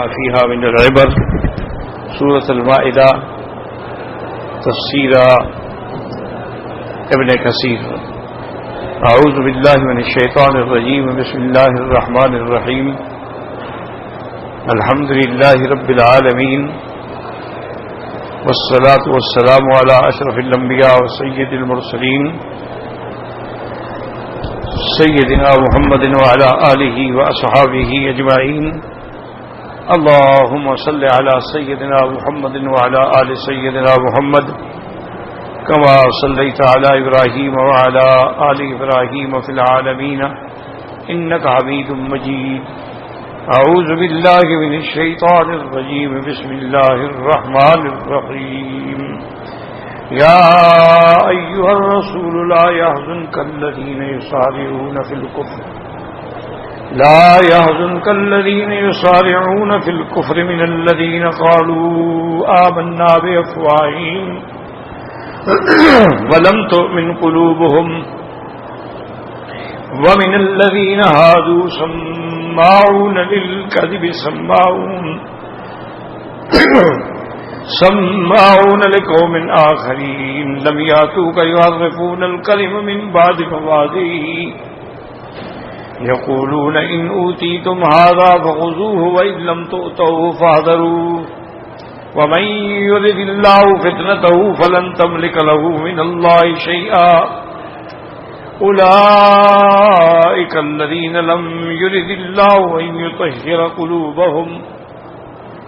فيها من العبر سورة المائدة تفسير ابن كثير. أعوذ بالله من الشيطان الرجيم. بسم الله الرحمن الرحيم. الحمد لله رب العالمين والصلاة والسلام على أشرف الأنبياء وسيد المرسلين سيدنا محمد وعلى آله وأصحابه أجمعين. اللهم صل على سيدنا محمد وعلى آل سيدنا محمد كما صليت على إبراهيم وعلى آل إبراهيم في العالمين إنك حميد مجيد. أعوذ بالله من الشيطان الرجيم. بسم الله الرحمن الرحيم. يا أيها الرسول لا يحزنك الذين يسارعون في الكفر من الذين قالوا آمنا بأفواههم ولم تؤمن قلوبهم ومن الذين هادوا سماعون للكذب سماعون لقوم آخرين لم يأتوك يحرفون الكلم من بعد مواضعه يقولون إن أوتيتم هذا فخذوه وإن لم تؤتوه فاحذروا ومن يرد الله فتنته فلن تملك له من الله شيئا أولئك الذين لم يرد الله أن يطهر قلوبهم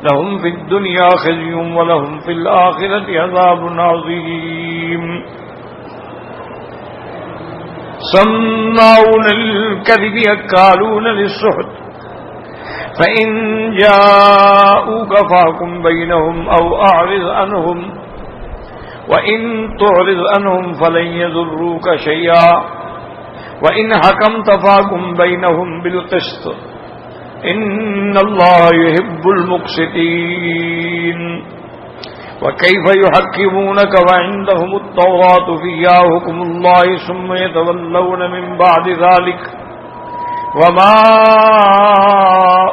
لهم في الدنيا خزي ولهم في الآخرة عذاب عظيم. سماعون للكذب أكالون للسحت فإن جاءوك فاحكم بينهم أو أعرض عنهم وإن تعرض عنهم فلن يضروك شيئا وإن حكمت فاحكم بينهم بالقسط إن الله يحب المقسطين. وكيف يحكمونك وعندهم التوراة فيها حكم الله ثم يتولون من بعد ذلك وما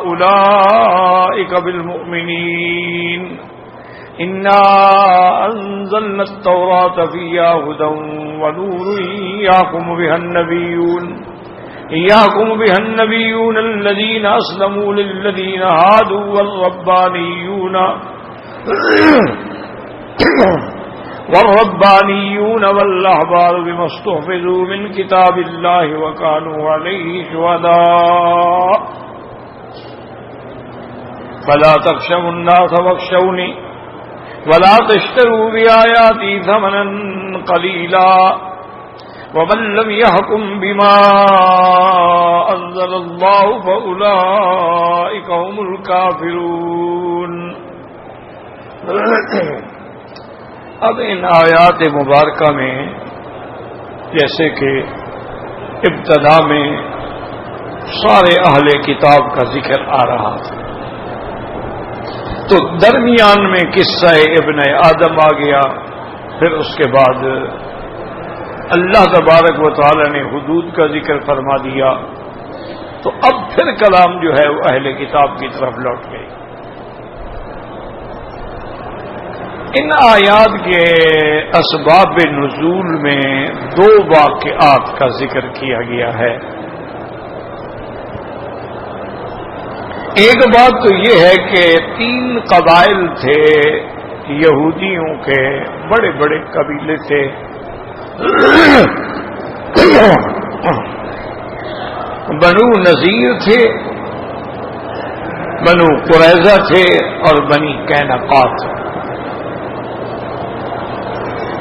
أولئك بالمؤمنين. إنا أنزلنا التوراة فيها هدى ونور يحكم بها النبيون الذين أسلموا للذين هادوا والربانيون والأحبار بما استحفظوا من كتاب الله وكانوا عليه شهداء فلا تخشوا الناس واخشوني ولا تشتروا بآياتي ثمنا قليلا ومن لم يحكم بما أنزل الله فأولئك هم الكافرون. اب ان آیات مبارکہ میں جیسے کہ ابتدا میں سارے اہل کتاب کا ذکر آ رہا تھا تو درمیان میں قصہ ابن آدم آ گیا، پھر اس کے بعد اللہ تبارک و تعالی نے حدود کا ذکر فرما دیا، تو اب پھر کلام جو ہے وہ اہل کتاب کی طرف لوٹ گئی. ان آیات کے اسباب نزول میں دو واقعات کا ذکر کیا گیا ہے. ایک بات تو یہ ہے کہ 3 قبائل تھے یہودیوں کے، بڑے بڑے قبیلے تھے. بنو نذیر تھے، بنو قریظہ تھے اور بنی قینقاع تھے.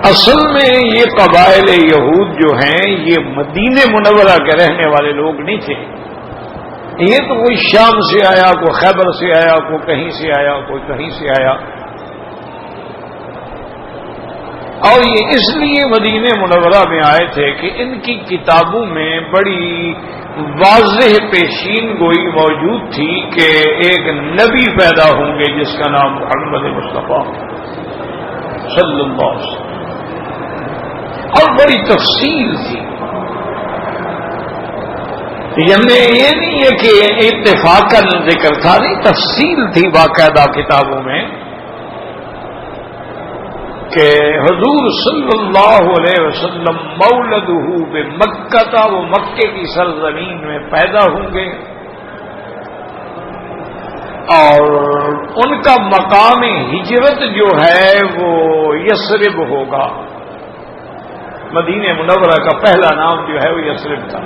اصل میں یہ قبائل یہود جو ہیں یہ مدینہ منورہ کے رہنے والے لوگ نہیں تھے. یہ تو کوئی شام سے آیا، کوئی خیبر سے آیا، کوئی کہیں سے آیا، کوئی کہیں سے آیا، اور یہ اس لیے مدینہ منورہ میں آئے تھے کہ ان کی کتابوں میں بڑی واضح پیشین گوئی موجود تھی کہ ایک نبی پیدا ہوں گے جس کا نام محمد مصطفیٰ صلی اللہ علیہ وسلم، اور بڑی تفصیل تھی. یہ نہیں ہے کہ اتفاقاً ذکر تھا، نہیں، تفصیل تھی باقاعدہ کتابوں میں کہ حضور صلی اللہ علیہ وسلم مولدہ بمکہ تھا، وہ مکے کی سرزمین میں پیدا ہوں گے اور ان کا مقام ہجرت جو ہے وہ یثرب ہوگا. مدینہ منورہ کا پہلا نام جو ہے وہ یثرب تھا.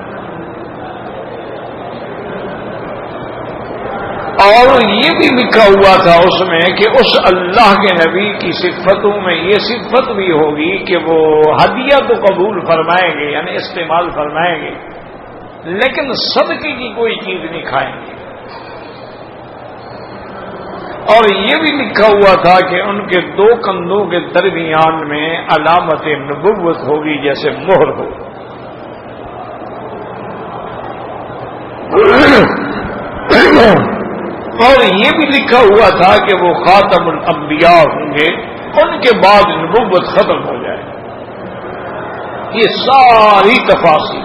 اور یہ بھی لکھا ہوا تھا اس میں کہ اس اللہ کے نبی کی صفتوں میں یہ صفت بھی ہوگی کہ وہ ہدیہ تو قبول فرمائیں گے، یعنی استعمال فرمائیں گے، لیکن صدقے کی کوئی چیز نہیں کھائیں گے. اور یہ بھی لکھا ہوا تھا کہ ان کے دو کندھوں کے درمیان میں علامت نبوت ہوگی جیسے مہر ہو. اور یہ بھی لکھا ہوا تھا کہ وہ خاتم الانبیاء ہوں گے، ان کے بعد نبوت ختم ہو جائے. یہ ساری تفاصیل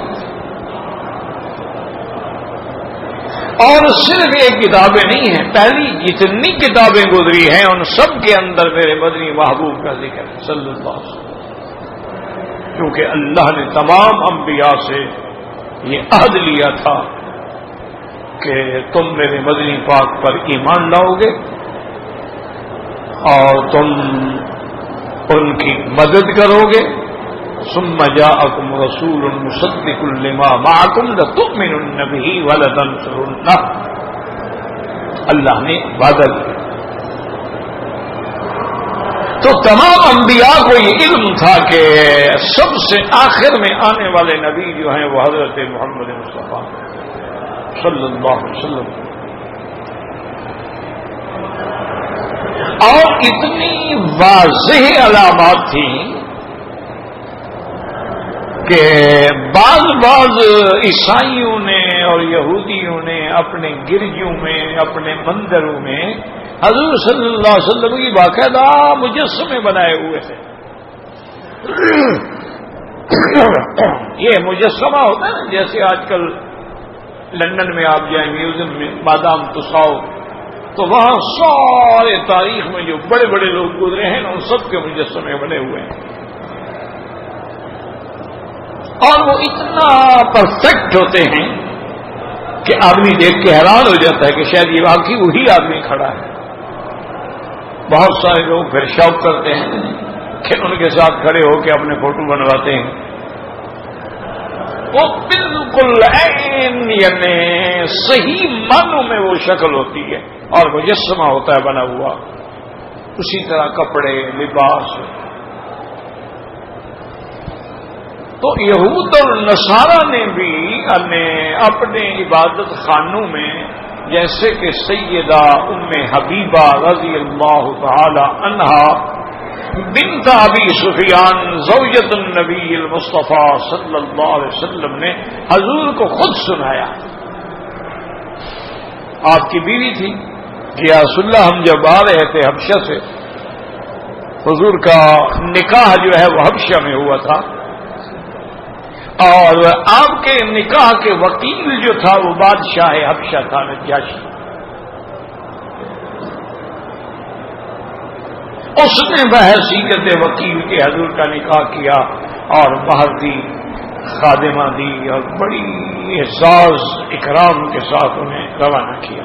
اور صرف ایک کتابیں نہیں ہیں، پہلی جتنی کتابیں گزری ہیں ان سب کے اندر میرے مدنی محبوب کا ذکر ہے صلی اللہ علیہ وسلم، کیونکہ اللہ نے تمام انبیاء سے یہ عہد لیا تھا کہ تم میرے مدنی پاک پر ایمان لاؤ گے اور تم ان کی مدد کرو گے. ثم جاءکم رسول مصدق لما معکم لتؤمنن به ولتنصرنہ. اللہ نے وعدہ کیا. تو تمام انبیاء کو یہ علم تھا کہ سب سے آخر میں آنے والے نبی جو ہیں وہ حضرت محمد مصطفیٰ صلی اللہ علیہ وسلم. اور اتنی واضح علامات تھیں کہ بعض عیسائیوں نے اور یہودیوں نے اپنے گرجوں میں اپنے مندروں میں حضور صلی اللہ علیہ وسلم کی باقاعدہ مجسمے بنائے ہوئے تھے. یہ مجسمہ ہوتا ہے نا، جیسے آج کل لندن میں آپ جائیں میوزیم میں بادام تساؤ تو وہاں سارے تاریخ میں جو بڑے بڑے لوگ گزرے ہیں ان سب کے مجسمے بنے ہوئے ہیں. اور وہ اتنا پرفیکٹ ہوتے ہیں کہ آدمی دیکھ کے حیران ہو جاتا ہے کہ شاید یہ واقعی وہی آدمی کھڑا ہے. بہت سارے لوگ پھر شوق کرتے ہیں کہ ان کے ساتھ کھڑے ہو کے اپنے فوٹو بنواتے ہیں. وہ بالکل عین یعنی صحیح معنوں میں وہ شکل ہوتی ہے اور مجسمہ ہوتا ہے بنا ہوا. اسی طرح کپڑے لباس. تو یہود اور نصارہ نے بھی اپنے عبادت خانوں میں جیسے کہ سیدہ ام حبیبہ رضی اللہ تعالی عنہا بنت ابی سفیان زوجۃ النبی المصطفیٰ صلی اللہ علیہ وسلم نے حضور کو خود سنایا. آپ کی بیوی تھی کہ یا رسول اللہ ہم جب آ رہے تھے حبشہ سے، حضور کا نکاح جو ہے وہ حبشہ میں ہوا تھا اور آپ کے نکاح کے وکیل جو تھا وہ بادشاہ حبشہ تھا نجاشی. اس نے بحیثیت وکیل کے حضور کا نکاح کیا اور مہر دی، خادمہ دی اور بڑی اعزاز اکرام کے ساتھ انہیں روانہ کیا.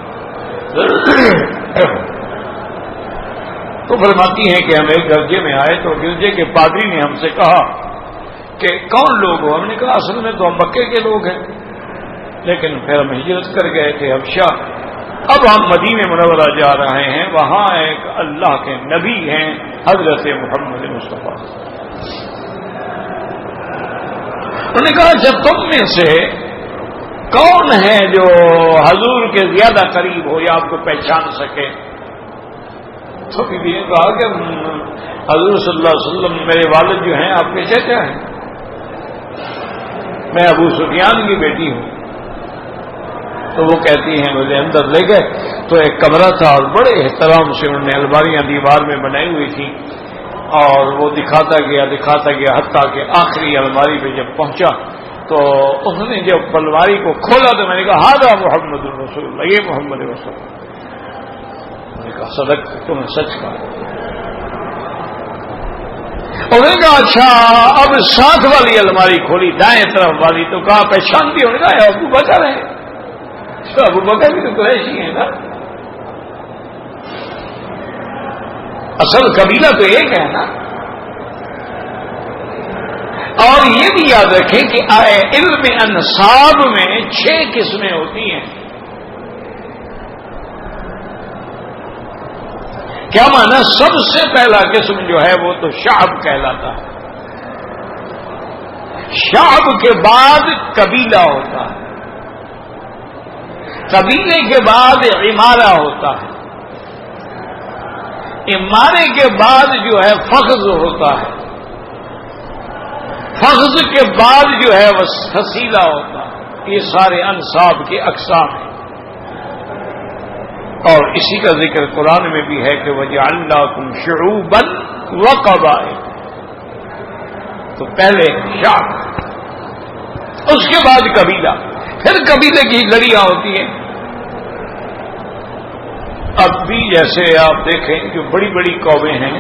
تو فرماتی ہیں کہ ہم ایک گرجے میں آئے تو گرجے کے پادری نے ہم سے کہا کہ کون لوگ ہو؟ ہم نے کہا اصل میں تو ہم مکے کے لوگ ہیں، لیکن پھر ہم ہجرت کر گئے تھے حبشہ، اب ہم مدینہ منورہ جا رہے ہیں، وہاں ایک اللہ کے نبی ہیں حضرت محمد مصطفیٰ. انہوں نے کہا جب تم میں سے کون ہے جو حضور کے زیادہ قریب ہو یا آپ کو پہچان سکے؟ تو بی بی نے کہا کہ حضور صلی اللہ علیہ وسلم میرے والد جو ہیں آپ کے چچا ہیں، میں ابو سفیان کی بیٹی ہوں. تو وہ کہتی ہیں مجھے اندر لے گئے تو ایک کمرہ تھا اور بڑے احترام سے انہوں نے الماریاں دیوار میں بنائی ہوئی تھی اور وہ دکھاتا گیا حتیٰ کہ آخری الماری پہ جب پہنچا تو اس نے جب پلواری کو کھولا تو میں نے کہا ہاذا محمد الرسول اللہ، یہ محمد رسول اللہ۔ میں نے کہا صدق، تم نے سچ کہا۔ انہوں نے کہا اچھا اب ساتھ والی الماری کھولی دائیں طرف والی تو کہا پہچانتی ہو؟ نے کہا ابو بکر ہے۔ ابو بکر بھی تو قریشی ہیں نا، اصل قبیلہ تو ایک ہے نا۔ اور یہ بھی یاد رکھیں کہ علم انساب میں 6 قسمیں ہوتی ہیں۔ کیا مانا؟ سب سے پہلا قسم جو ہے وہ تو شعب کہلاتا ہے، شعب کے بعد قبیلہ ہوتا ہے، قبیلے کے بعد عمارہ ہوتا ہے، عمارے کے بعد جو ہے فخذ ہوتا ہے، فخذ کے بعد جو ہے وہ فصیلہ ہوتا ہے۔ یہ سارے انصاب کے اقسام ہیں، اور اسی کا ذکر قرآن میں بھی ہے کہ وَجَعَلْنَاكُمْ شُعُوبًا وَقَبَائِلَ۔ تو پہلے شعب، اس کے بعد قبیلہ، پھر قبیلے کی لڑیاں ہوتی ہیں۔ اب بھی جیسے آپ دیکھیں جو بڑی بڑی قومیں ہیں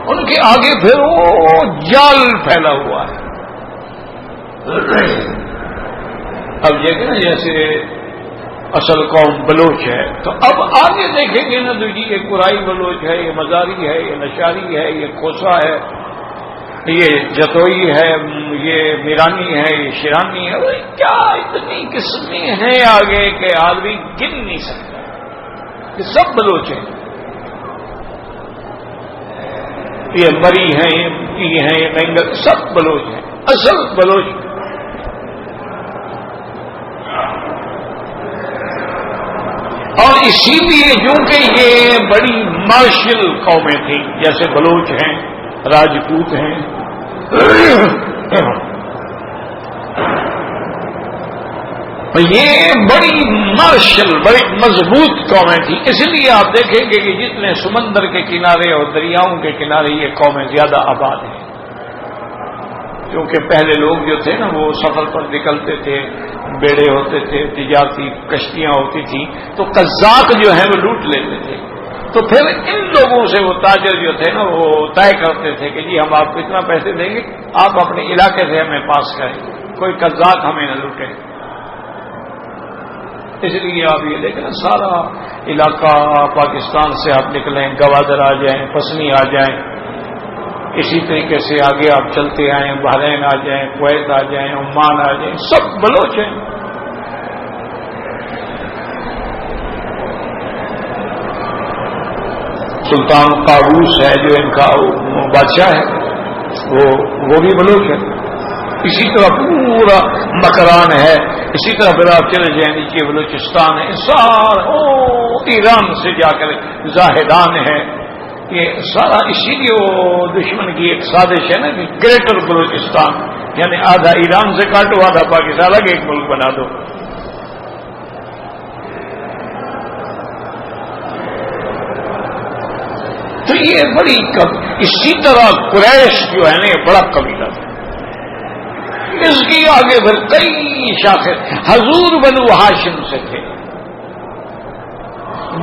ان کے آگے پھر وہ جال پھیلا ہوا ہے۔ اب دیکھیں نا جیسے اصل قوم بلوچ ہے، تو اب آگے دیکھیں گے نا تو یہ قرائی بلوچ ہے، یہ مزاری ہے، یہ نشاری ہے، یہ کوسا ہے، یہ جتوئی ہے، یہ میرانی ہے، یہ شیرانی ہے۔ کیا اتنی قسمیں ہیں آگے کہ آدمی گن نہیں سکتا، یہ سب بلوچ ہیں۔ یہ مری ہیں، یہ ہیں، یہ مینگل، سب بلوچ ہیں، اصل بلوچ۔ اور اسی لیے کیونکہ یہ بڑی مارشل قومیں تھیں، جیسے بلوچ ہیں، راجپوت ہیں، یہ بڑی مارشل بڑی مضبوط قومیں تھیں۔ اس لیے آپ دیکھیں گے کہ جتنے سمندر کے کنارے اور دریاؤں کے کنارے یہ قومیں زیادہ آباد ہیں، کیونکہ پہلے لوگ جو تھے نا وہ سفر پر نکلتے تھے، بیڑے ہوتے تھے، تجارتی کشتیاں ہوتی تھیں، تو قزاق جو ہیں وہ لوٹ لیتے تھے۔ تو پھر ان لوگوں سے وہ تاجر جو تھے نا وہ طے کرتے تھے کہ جی ہم آپ کو اتنا پیسے دیں گے، آپ اپنے علاقے سے ہمیں پاس کریں، کوئی قزاق ہمیں نہ لوٹے۔ اس لیے آپ یہ دیکھیں نا سارا علاقہ پاکستان سے آپ نکلیں، گوادر آ جائیں، پسنی آ جائیں، اسی طریقے سے آگے آپ چلتے آئیں، بحرین آ جائیں، کویت آ جائیں، عمان آ جائیں، سب بلوچ ہیں۔ سلطان قابوس ہے جو ان کا بادشاہ ہے، وہ بھی بلوچ ہے۔ اسی طرح پورا مکران ہے، اسی طرح پھر آپ چلے جائیں نیچے بلوچستان ہے، سارا ایران سے جا کر زاہدان ہے، یہ سارا اسی لیے وہ دشمن کی ایک سازش ہے نا کہ گریٹر بلوچستان، یعنی آدھا ایران سے کاٹو آدھا پاکستان، الگ ایک ملک بنا دو۔ تو یہ بڑی اسی طرح قریش جو ہے نا یہ بڑا قبیلہ تھا، اس کی آگے پھر کئی شاخیں، حضور بنو ہاشم سے تھے،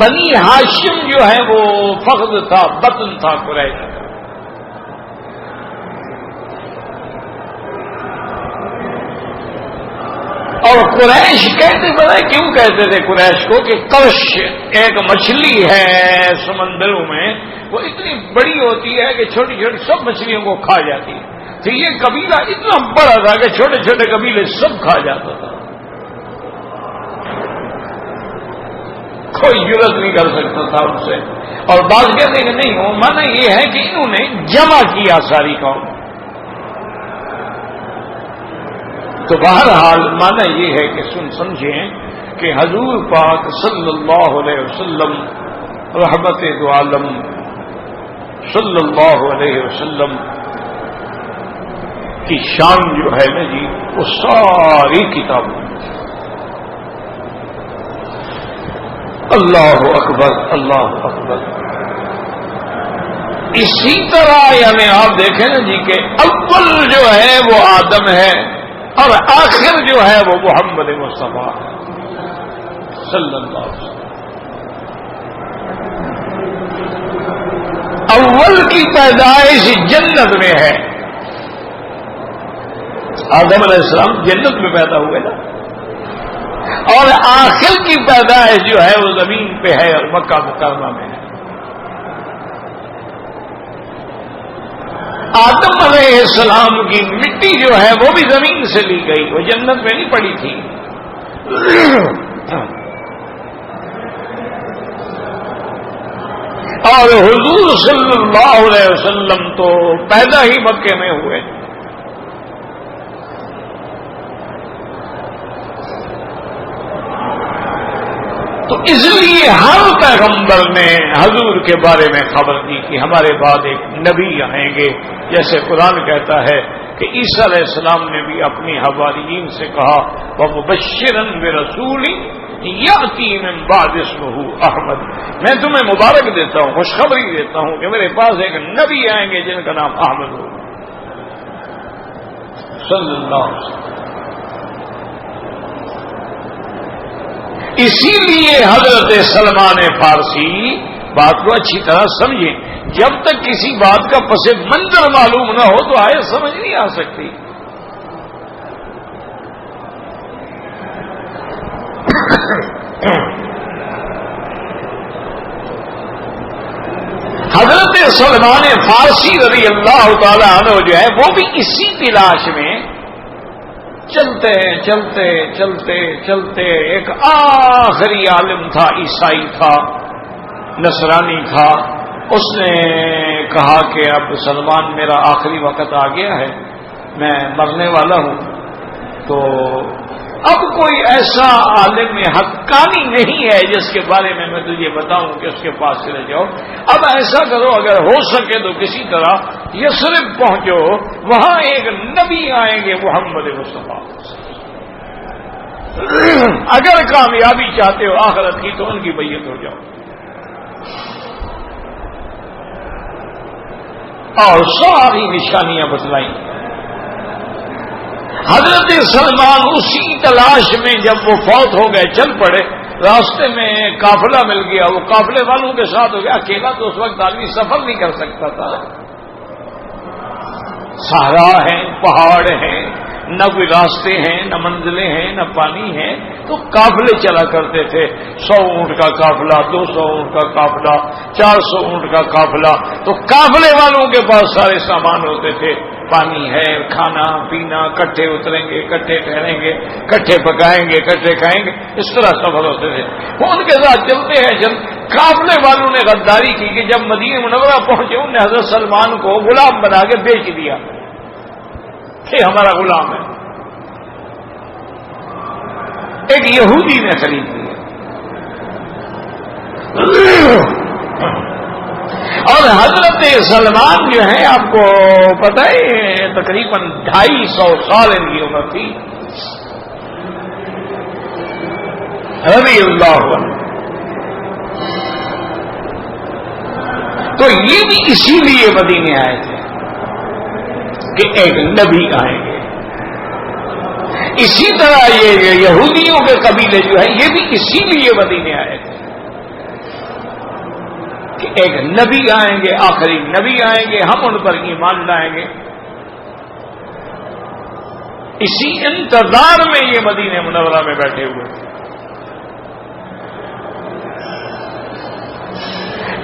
بنی ہاشم جو ہے وہ فخذ تھا، بطن تھا قریش کا۔ اور قریش کہتے پتہ کیوں کہتے تھے قریش کو کہ کرش ایک مچھلی ہے سمندروں میں، وہ اتنی بڑی ہوتی ہے کہ چھوٹی چھوٹی سب مچھلیوں کو کھا جاتی ہے۔ تو یہ قبیلہ اتنا بڑا تھا کہ چھوٹے چھوٹے قبیلے سب کھا جاتا تھا، کوئی جرت نہیں کر سکتا تھا ان سے۔ اور بعض کہتے ہیں کہ نہیں، وہ مانا یہ ہے کہ انہوں نے جمع کیا ساری قوم۔ تو بہرحال مانا یہ ہے کہ سمجھیں کہ حضور پاک صلی اللہ علیہ وسلم رحمت دو عالم صلی اللہ علیہ وسلم کی شان جو ہے نا جی وہ ساری کتابوں میں، اللہ اکبر اللہ اکبر۔ اسی طرح یعنی آپ دیکھیں نا جی کہ اول جو ہے وہ آدم ہے، اور آخر جو ہے وہ محمد مصطفیٰ صلی اللہ علیہ وسلم. اول کی پیدائش جنت میں ہے. آدم علیہ السلام جنت میں پیدا ہوئے نا, اور آخر کی پیدائش جو ہے وہ زمین پہ ہے اور مکہ مکرمہ میں ہے. آدم علیہ السلام کی مٹی جو ہے وہ بھی زمین سے لی گئی, وہ جنت میں نہیں پڑی تھی. اور حضور صلی اللہ علیہ وسلم تو پیدا ہی مکے میں ہوئے. تو اس لیے ہر پیغمبر نے حضور کے بارے میں خبر دی کہ ہمارے بعد ایک نبی آئیں گے. جیسے قرآن کہتا ہے کہ عیسیٰ علیہ السلام نے بھی اپنی حواریین سے کہا وَمُبَشِّرًا بِرَسُولٍ یأتی من بعد اسمہ احمد, میں تمہیں مبارک دیتا ہوں, خوشخبری دیتا ہوں کہ میرے پاس ایک نبی آئیں گے جن کا نام احمد ہو صلی اللہ علیہ وسلم. اسی لیے حضرت سلمان فارسی بات کو اچھی طرح سمجھیں, جب تک کسی بات کا پس منظر معلوم نہ ہو تو آیت سمجھ نہیں آ سکتی. حضرت سلمان فارسی رضی اللہ تعالی عنہ جو ہے وہ بھی اسی تلاش میں چلتے چلتے چلتے چلتے ایک آخری عالم تھا, عیسائی تھا, نصرانی تھا. اس نے کہا کہ اب سلمان میرا آخری وقت آ گیا ہے, میں مرنے والا ہوں, تو اب کوئی ایسا عالم حقانی نہیں ہے جس کے بارے میں تجھے بتاؤں کہ اس کے پاس چلے جاؤ. اب ایسا کرو اگر ہو سکے تو کسی طرح یثرب پہنچو, وہاں ایک نبی آئیں گے محمد مصطفیٰ. اگر کامیابی چاہتے ہو آخرت کی تو ان کی بیعت ہو جاؤ. اور ساری نشانیاں بتلائیں. حضرت سلمان اسی تلاش میں جب وہ فوت ہو گئے چل پڑے, راستے میں قافلہ مل گیا, وہ قافلے والوں کے ساتھ ہو گیا. اکیلا تو اس وقت آدمی سفر نہیں کر سکتا تھا, صحرا ہیں, پہاڑ ہیں, نہ کوئی راستے ہیں, نہ منزلیں ہیں, نہ پانی ہے, تو قافلے چلا کرتے تھے. 100 اونٹ کا قافلہ, 200 اونٹ کا قافلہ, 400 اونٹ کا قافلہ. تو قافلے والوں کے پاس سارے سامان ہوتے تھے, پانی ہے, کھانا پینا, کٹھے اتریں گے, کٹھے ٹھہریں گے, کٹھے پکائیں گے, کٹھے کھائیں گے. اس طرح سفر ہوتے تھے. وہ ان کے ساتھ چلتے ہیں. قافلے والوں نے غداری کی کہ جب مدینہ منورہ پہنچے انہوں نے حضرت سلمان کو غلام بنا کے بیچ دیا کہ ہمارا غلام ہے. ایک یہودی نے خرید لیا. اور حضرت سلمان جو ہیں آپ کو پتہ ہے تقریباً 250 سال ان کی عمر تھی رضی اللہ عنہ. تو یہ بھی اسی لیے مدینے آئے تھے کہ ایک نبی آئیں گے. اسی طرح یہ یہودیوں کے قبیلے جو ہے یہ بھی اسی لیے مدینے آئے تھے کہ ایک نبی آئیں گے, آخری نبی آئیں گے, ہم ان پر ایمان لائیں گے. اسی انتظار میں یہ مدینہ منورہ میں بیٹھے ہوئے تھے.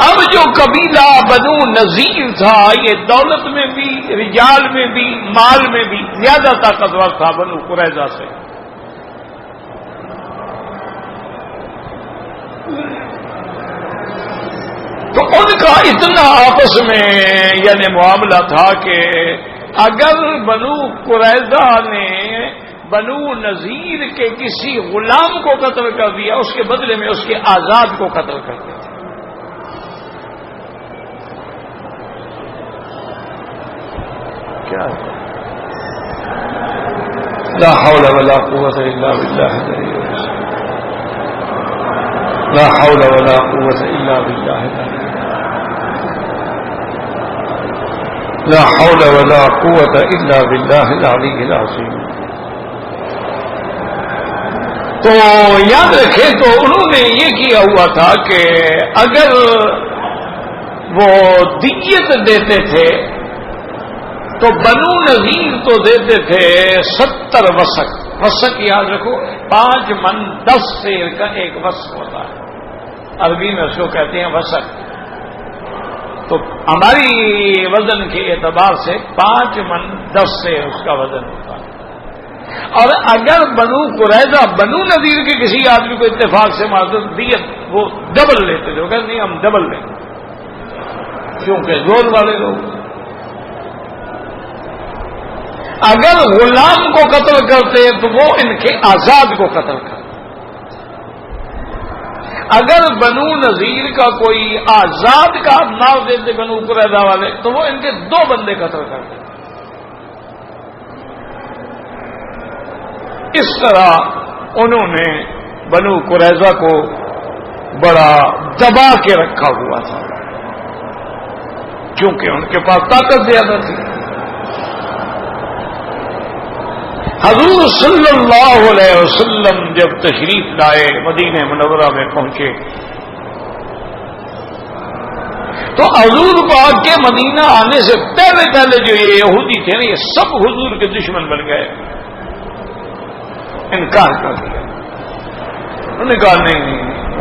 اب جو قبیلہ بنو نذیر تھا یہ دولت میں بھی, رجال میں بھی, مال میں بھی زیادہ طاقتور تھا بنو قریظہ سے. تو ان کا اتنا آپس میں یعنی معاملہ تھا کہ اگر بنو قریظہ نے بنو نذیر کے کسی غلام کو قتل کر دیا اس کے بدلے میں اس کے آزاد کو قتل کرتے تھے. کیا لا حول ولا قوت الا باللہ, لا حول ولا قوت الا باللہ, لا حول ولا قوت الا باللہ العلی العظیم. تو یاد رکھیں تو انہوں نے یہ کیا ہوا تھا کہ اگر وہ دیت دیتے تھے تو بنو نذیر تو دیتے تھے 70 وسق. وسق یاد رکھو 5 من 10 سیر کا ایک وسق ہوتا ہے. عربی میں اس کو کہتے ہیں وسق. تو ہماری وزن کے اعتبار سے 5 من 10 سیر اس کا وزن ہوتا ہے. اور اگر بنو قریظہ بنو نذیر کے کسی آدمی کو اتفاق سے معذرت دیت وہ ڈبل لیتے تھے. وہ کہتے نہیں ہم ڈبل لیں کیونکہ زور والے لوگ. اگر غلام کو قتل کرتے تو وہ ان کے آزاد کو قتل کرتے. اگر بنو نذیر کا کوئی آزاد کا نام دیتے بنو قریظہ والے تو وہ ان کے 2 بندے قتل کرتے. اس طرح انہوں نے بنو قریظہ کو بڑا دبا کے رکھا ہوا تھا کیونکہ ان کے پاس طاقت زیادہ تھی. حضور صلی اللہ علیہ وسلم جب تشریف لائے مدینہ منورہ میں پہنچے تو حضور پاک کے مدینہ آنے سے پہلے جو یہ یہودی تھے نا یہ سب حضور کے دشمن بن گئے. انکار کر دیا. انہوں نے کہا نہیں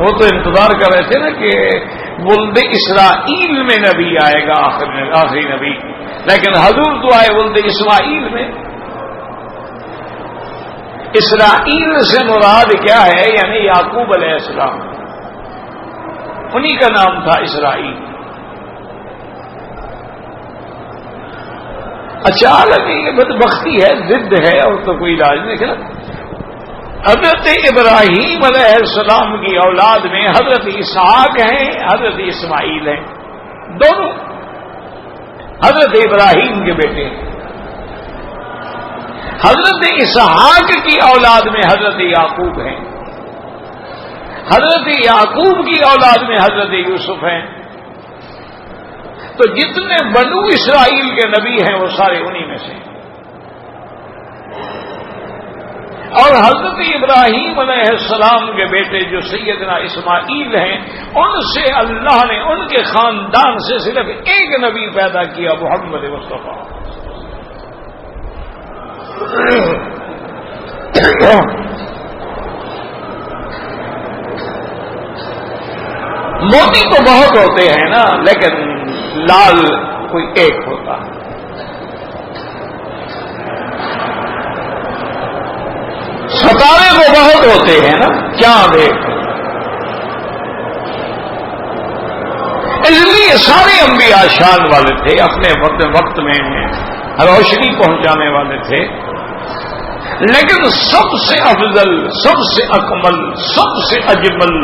وہ تو انتظار کر رہے تھے نا کہ ولد اسرائیل میں نبی آئے گا آخری نبی, لیکن حضور تو آئے ولد اسماعیل میں. اسرائیل سے مراد کیا ہے؟ یعنی یعقوب علیہ السلام, انہی کا نام تھا اسرائیل. اچانک یہ بدبختی ہے, ضد ہے اور تو کوئی علاج نہیں. کیا حضرت ابراہیم علیہ السلام کی اولاد میں حضرت اسحاق ہیں, حضرت اسماعیل ہیں, دونوں حضرت ابراہیم کے بیٹے ہیں. حضرت اسحاق کی اولاد میں حضرت یعقوب ہیں, حضرت یعقوب کی اولاد میں حضرت یوسف ہیں. تو جتنے بنو اسرائیل کے نبی ہیں وہ سارے انہی میں سے. اور حضرت ابراہیم علیہ السلام کے بیٹے جو سیدنا اسماعیل ہیں ان سے اللہ نے ان کے خاندان سے صرف ایک نبی پیدا کیا, محمد مصطفیٰ. موتی تو بہت ہوتے ہیں نا, لیکن لال کوئی ایک ہوتا ہے. ستارے تو بہت ہوتے ہیں نا, چاند ایک. اس لیے سارے انبیاء شان والے تھے, اپنے وقت میں روشنی پہنچانے والے تھے, لیکن سب سے افضل, سب سے اکمل, سب سے اجمل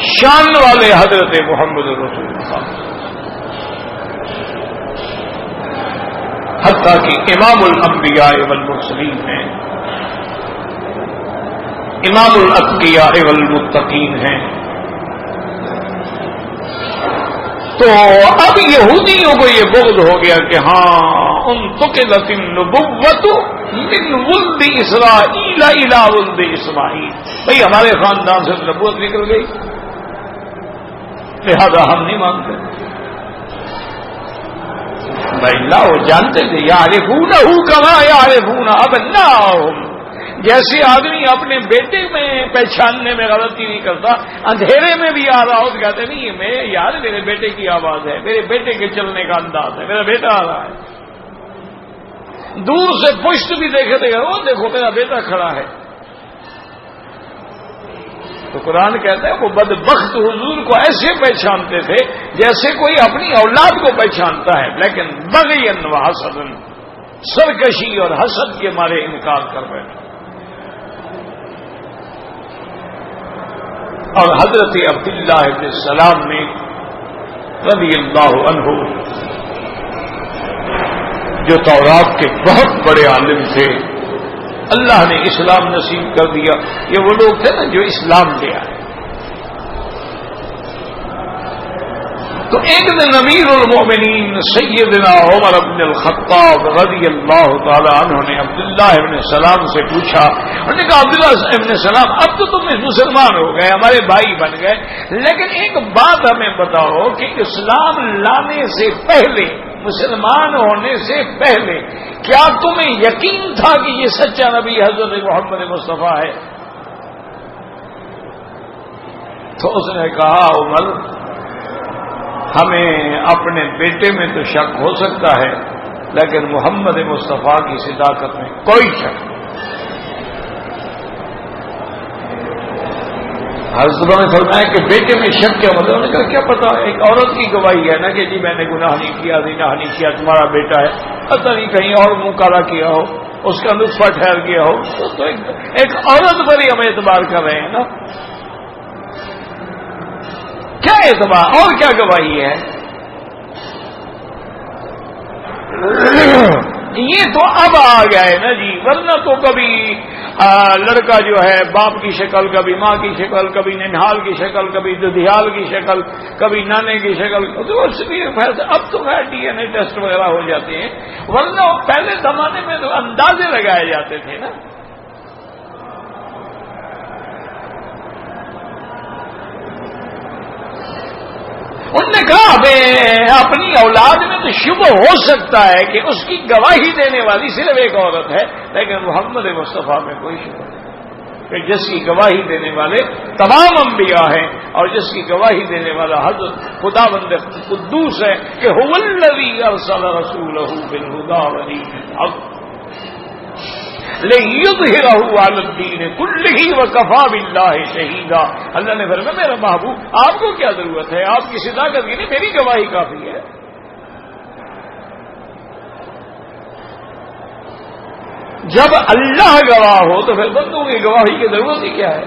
شان والے حضرت محمد رسول اللہ. حتیٰ کہ امام الانبیاء والمرسلین ہیں, امام الاتقیاء والمتقین ہیں. تو اب یہودیوں کو یہ بغض ہو گیا کہ ہاں انتقلت النبوۃ من ولد اسرائیل الی ولد اسماعیل, بھئی ہمارے خاندان سے نبوت نکل گئی, لہذا ہم نہیں مانتے. بھائی اللہ وہ جانتے تھے, یعرفونہ کما یعرفون ابناءہم. جیسے آدمی اپنے بیٹے میں پہچاننے میں غلطی نہیں کرتا, اندھیرے میں بھی آ رہا ہو تو کہتے نہیں میں یار میرے بیٹے کی آواز ہے, میرے بیٹے کے چلنے کا انداز ہے, میرا بیٹا آ رہا ہے. دور سے پشت بھی دیکھے تھے, وہ دیکھو میرا بیٹا کھڑا ہے. تو قرآن کہتا ہے وہ بدبخت حضور کو ایسے پہچانتے تھے جیسے کوئی اپنی اولاد کو پہچانتا ہے, لیکن بغیًا و حسدًا, سرکشی اور حسد کے مارے انکار کر بیٹھے. اور حضرت عبداللہ ابن السلام نے رضی اللہ عنہ جو تورات کے بہت بڑے عالم تھے, اللہ نے اسلام نصیب کر دیا. یہ وہ لوگ تھے نا جو اسلام لے آئے. تو ایک دن امیر المومنین سیدنا عمر بن الخطاب رضی اللہ تعالی عنہ نے عبداللہ ابن سلام سے پوچھا، انہوں نے کہا عبداللہ ابن سلام اب تو تم مسلمان ہو گئے، ہمارے بھائی بن گئے، لیکن ایک بات ہمیں بتاؤ کہ اسلام لانے سے پہلے، مسلمان ہونے سے پہلے کیا تمہیں یقین تھا کہ یہ سچا نبی حضرت محمد مصطفیٰ ہے؟ تو اس نے کہا عمر ہمیں اپنے بیٹے میں تو شک ہو سکتا ہے لیکن محمد مصطفیٰ کی صداقت میں کوئی شک نہیں۔ حضرت نے فرمایا کہ بیٹے میں شک کیا مطلب؟ انہوں نے کہا کیا پتا، ایک عورت کی گواہی ہے نا کہ جی میں نے گناہ نہیں کیا، زنا نہیں کیا، تمہارا بیٹا ہے، پتہ نہیں کہیں اور منہ کالا کیا ہو، اس کا نطفہ ٹھہر گیا ہو، تو ایک عورت پر ہی ہم اعتبار کر رہے ہیں نا، کیا اعتبار اور کیا گواہی ہے؟ یہ تو اب آ گئے نا جی، ورنہ تو کبھی لڑکا جو ہے باپ کی شکل، کبھی ماں کی شکل، کبھی ننہال کی شکل، کبھی ددھیال کی شکل، کبھی نانے کی شکل، تو اس لیے اب تو ڈی این اے ٹیسٹ وغیرہ ہو جاتے ہیں، ورنہ پہلے زمانے میں تو اندازے لگائے جاتے تھے نا۔ انہوں نے کہا اپنی اولاد میں تو شبہ ہو سکتا ہے کہ اس کی گواہی دینے والی صرف ایک عورت ہے، لیکن محمد مصطفیٰ میں کوئی شبہ نہیں کہ جس کی گواہی دینے والے تمام انبیاء ہیں اور جس کی گواہی دینے والا حضرت خداوند قدوس ہے کہ هو الذی ارسل رسولہ بالہدی ودین الحق لِیُظْہِرَهُ عَلَى الدِّینِ کُلِّهِ وَکَفَىٰ بِاللَّهِ شَہِیدًا۔ اللہ نے فرمایا میرا محبوب آپ کو کیا ضرورت ہے، آپ کی صداقت کی نہیں، میری گواہی کافی ہے۔ جب اللہ گواہ ہو تو پھر بندوں کی گواہی کی ضرورت ہی کیا ہے؟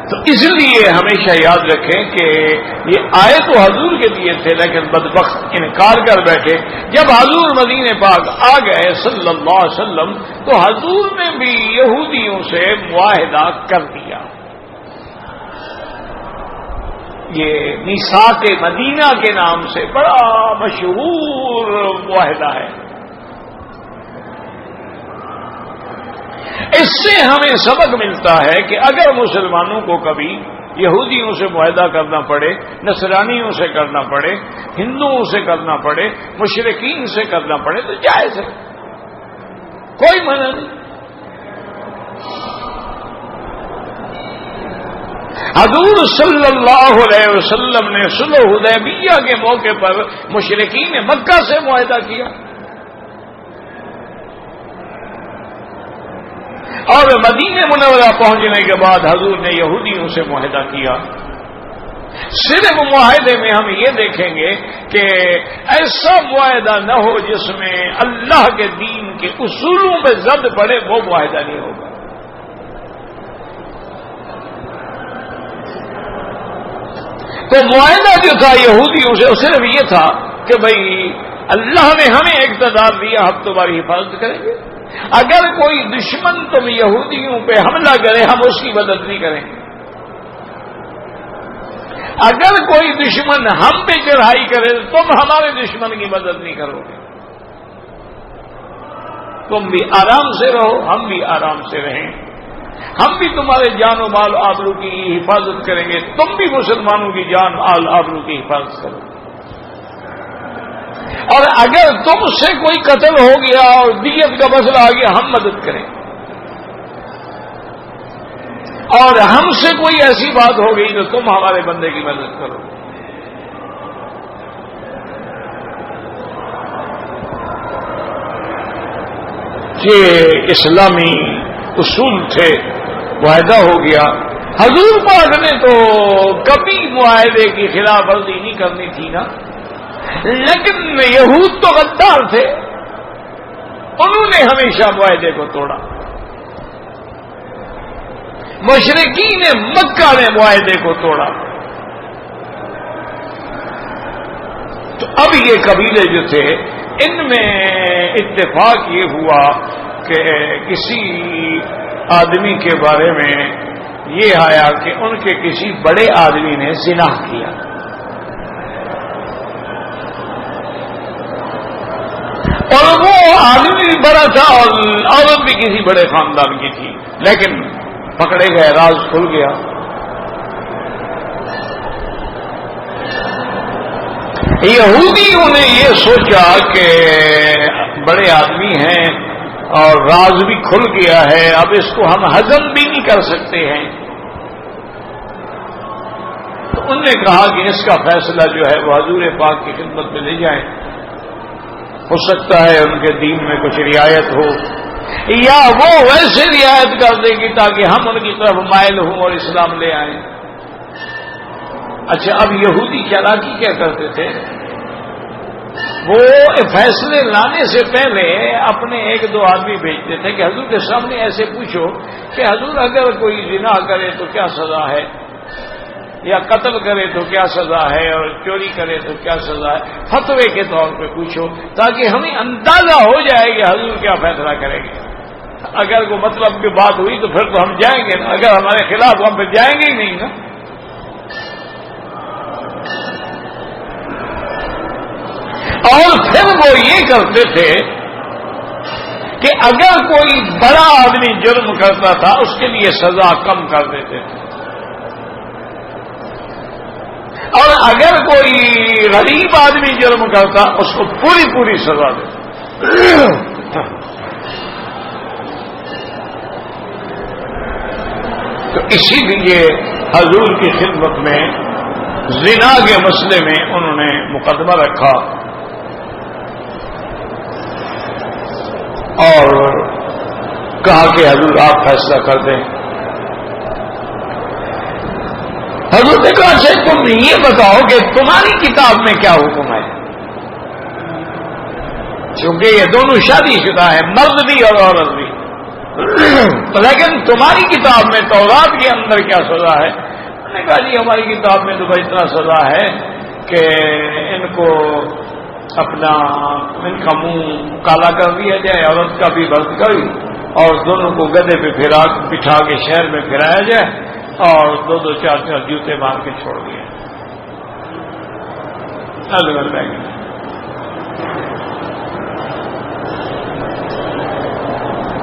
تو اس لیے ہمیشہ یاد رکھیں کہ یہ آئے تو حضور کے لیے تھے لیکن بدبخت انکار کر بیٹھے۔ جب حضور مدینے پاک آ گئے صلی اللہ علیہ وسلم تو حضور نے بھی یہودیوں سے معاہدہ کر دیا۔ یہ میثاق مدینہ کے نام سے بڑا مشہور معاہدہ ہے۔ اس سے ہمیں سبق ملتا ہے کہ اگر مسلمانوں کو کبھی یہودیوں سے معاہدہ کرنا پڑے، نصرانیوں سے کرنا پڑے، ہندوؤں سے کرنا پڑے، مشرکین سے کرنا پڑے تو جائز ہے، کوئی منع نہیں۔ حضور صلی اللہ علیہ وسلم نے صلح حدیبیہ کے موقع پر مشرکین مکہ سے معاہدہ کیا اور مدینہ منورہ پہنچنے کے بعد حضور نے یہودیوں سے معاہدہ کیا۔ صرف معاہدے میں ہم یہ دیکھیں گے کہ ایسا معاہدہ نہ ہو جس میں اللہ کے دین کے اصولوں پہ زد پڑے، وہ معاہدہ نہیں ہوگا۔ تو معاہدہ جو تھا یہودیوں سے صرف یہ تھا کہ بھئی اللہ نے ہمیں اقتدار دیا، ہم تمہاری حفاظت کریں گے، اگر کوئی دشمن تم یہودیوں پہ حملہ کرے ہم اس کی مدد نہیں کریں گے، اگر کوئی دشمن ہم پہ چڑھائی کرے تو تم ہمارے دشمن کی مدد نہیں کرو گے، تم بھی آرام سے رہو ہم بھی آرام سے رہیں، ہم بھی تمہارے جان و مال آبرو کی حفاظت کریں گے، تم بھی مسلمانوں کی جان مال آبرو کی حفاظت کرو، اور اگر تم سے کوئی قتل ہو گیا اور دیت کا مسئلہ آ گیا ہم مدد کریں، اور ہم سے کوئی ایسی بات ہو گئی تو تم ہمارے بندے کی مدد کرو۔ یہ اسلامی اصول تھے، معاہدہ ہو گیا۔ حضور پاک نے تو کبھی معاہدے کی خلاف ورزی نہیں کرنی تھی نا، لیکن یہود تو غدار تھے، انہوں نے ہمیشہ معاہدے کو توڑا۔ مشرکین مکہ نے معاہدے کو توڑا۔ تو اب یہ قبیلے جو تھے ان میں اتفاق یہ ہوا کہ کسی آدمی کے بارے میں یہ آیا کہ ان کے کسی بڑے آدمی نے زنا کیا، اور وہ آدمی بھی بڑا تھا اور عورت بھی کسی بڑے خاندان کی تھی، لیکن پکڑے گئے، راز کھل گیا۔ یہودیوں نے یہ سوچا کہ بڑے آدمی ہیں اور راز بھی کھل گیا ہے، اب اس کو ہم ہضم بھی نہیں کر سکتے ہیں، تو انہوں نے کہا کہ اس کا فیصلہ جو ہے وہ حضور پاک کی خدمت میں لے جائیں، ہو سکتا ہے ان کے دین میں کچھ رعایت ہو، یا وہ ویسے رعایت کر دیں گی تاکہ ہم ان کی طرف مائل ہوں اور اسلام لے آئیں۔ اچھا، اب یہودی چالاکی کیا کرتے تھے، وہ فیصلے لانے سے پہلے اپنے ایک دو آدمی بھیجتے تھے کہ حضور کے سامنے ایسے پوچھو کہ حضور اگر کوئی زنا کرے تو کیا سزا ہے، یا قتل کرے تو کیا سزا ہے، اور چوری کرے تو کیا سزا ہے، فتوے کے طور پہ پوچھو تاکہ ہمیں اندازہ ہو جائے کہ حضور کیا فیصلہ کریں گے۔ اگر کوئی مطلب کی بات ہوئی تو پھر تو ہم جائیں گے نا، اگر ہمارے خلاف ہم پھر جائیں گے ہی نہیں نا۔ اور پھر وہ یہ کرتے تھے کہ اگر کوئی بڑا آدمی جرم کرتا تھا اس کے لیے سزا کم کر دیتے تھے، اور اگر کوئی غریب آدمی جرم کرتا اس کو پوری پوری سزا دیتے۔ تو اسی لیے حضور کی خدمت میں زنا کے مسئلے میں انہوں نے مقدمہ رکھا اور کہا کہ حضور آپ فیصلہ کر دیں۔ حضور نے کہا اچھا تم یہ بتاؤ کہ تمہاری کتاب میں کیا حکم ہے، چونکہ یہ دونوں شادی شدہ ہیں، مرد بھی اور عورت بھی، لیکن تمہاری کتاب میں تورات کے اندر کیا سزا ہے؟ انہوں نے کہا جی ہماری کتاب میں تو بھائی اتنا سزا ہے کہ ان کو اپنا ان کا منہ کالا کر دیا جائے، عورت کا بھی برد کا بھی، اور دونوں کو گدے پہ بٹھا کے شہر میں پھرایا جائے اور دو دو چار چار جوتے مار کے چھوڑ دیے۔ الگ الگ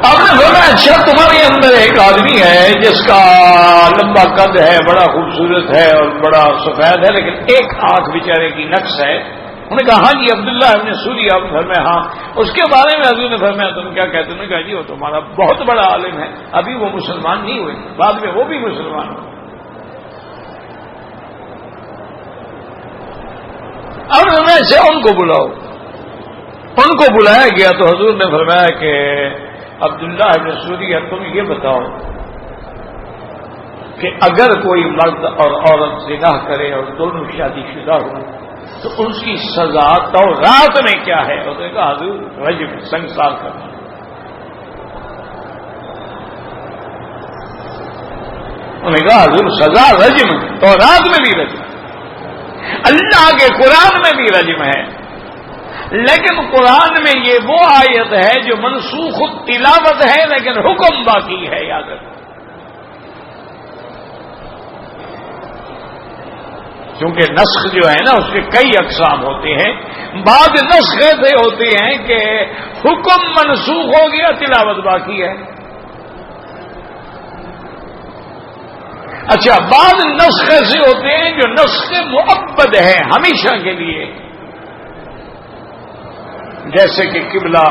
آپ نے بولا اچھا تمہارے اندر ایک آدمی ہے جس کا لمبا قد ہے، بڑا خوبصورت ہے اور بڑا سفید ہے، لیکن ایک آنکھ بیچارے کی نقص ہے۔ انہوں نے کہا ہاں جی عبداللہ ابن سوری، آپ فرمایا ہاں، اس کے بارے میں حضور نے فرمایا تم کیا کہتے؟ انہوں نے کہا جی وہ تمہارا بہت بڑا عالم ہے، ابھی وہ مسلمان نہیں ہوئے، بعد میں وہ بھی مسلمان ہوئے۔ اب میں سے ان کو بلاؤ، ان کو بلایا گیا تو حضور نے فرمایا کہ عبداللہ ابن سوری تم یہ بتاؤ کہ اگر کوئی مرد اور عورت زنا کرے اور دونوں شادی شدہ ہو تو اس کی سزا تورات میں کیا ہے؟ اس نے کہا حضور رجم، سنگسار کرنا۔ انہوں نے کہا حضور سزا رجم، تورات میں بھی رجم، اللہ کے قرآن میں بھی رجم ہے، لیکن قرآن میں یہ وہ آیت ہے جو منسوخ التلاوت ہے لیکن حکم باقی ہے، یاد رکھو۔ کیونکہ نسخ جو ہے نا اس کے کئی اقسام ہوتے ہیں، بعض نسخ ایسے ہوتے ہیں کہ حکم منسوخ ہو گیا، تلاوت باقی ہے۔ اچھا، بعض نسخ ایسے ہوتے ہیں جو نسخ مؤبد ہے، ہمیشہ کے لیے، جیسے کہ قبلہ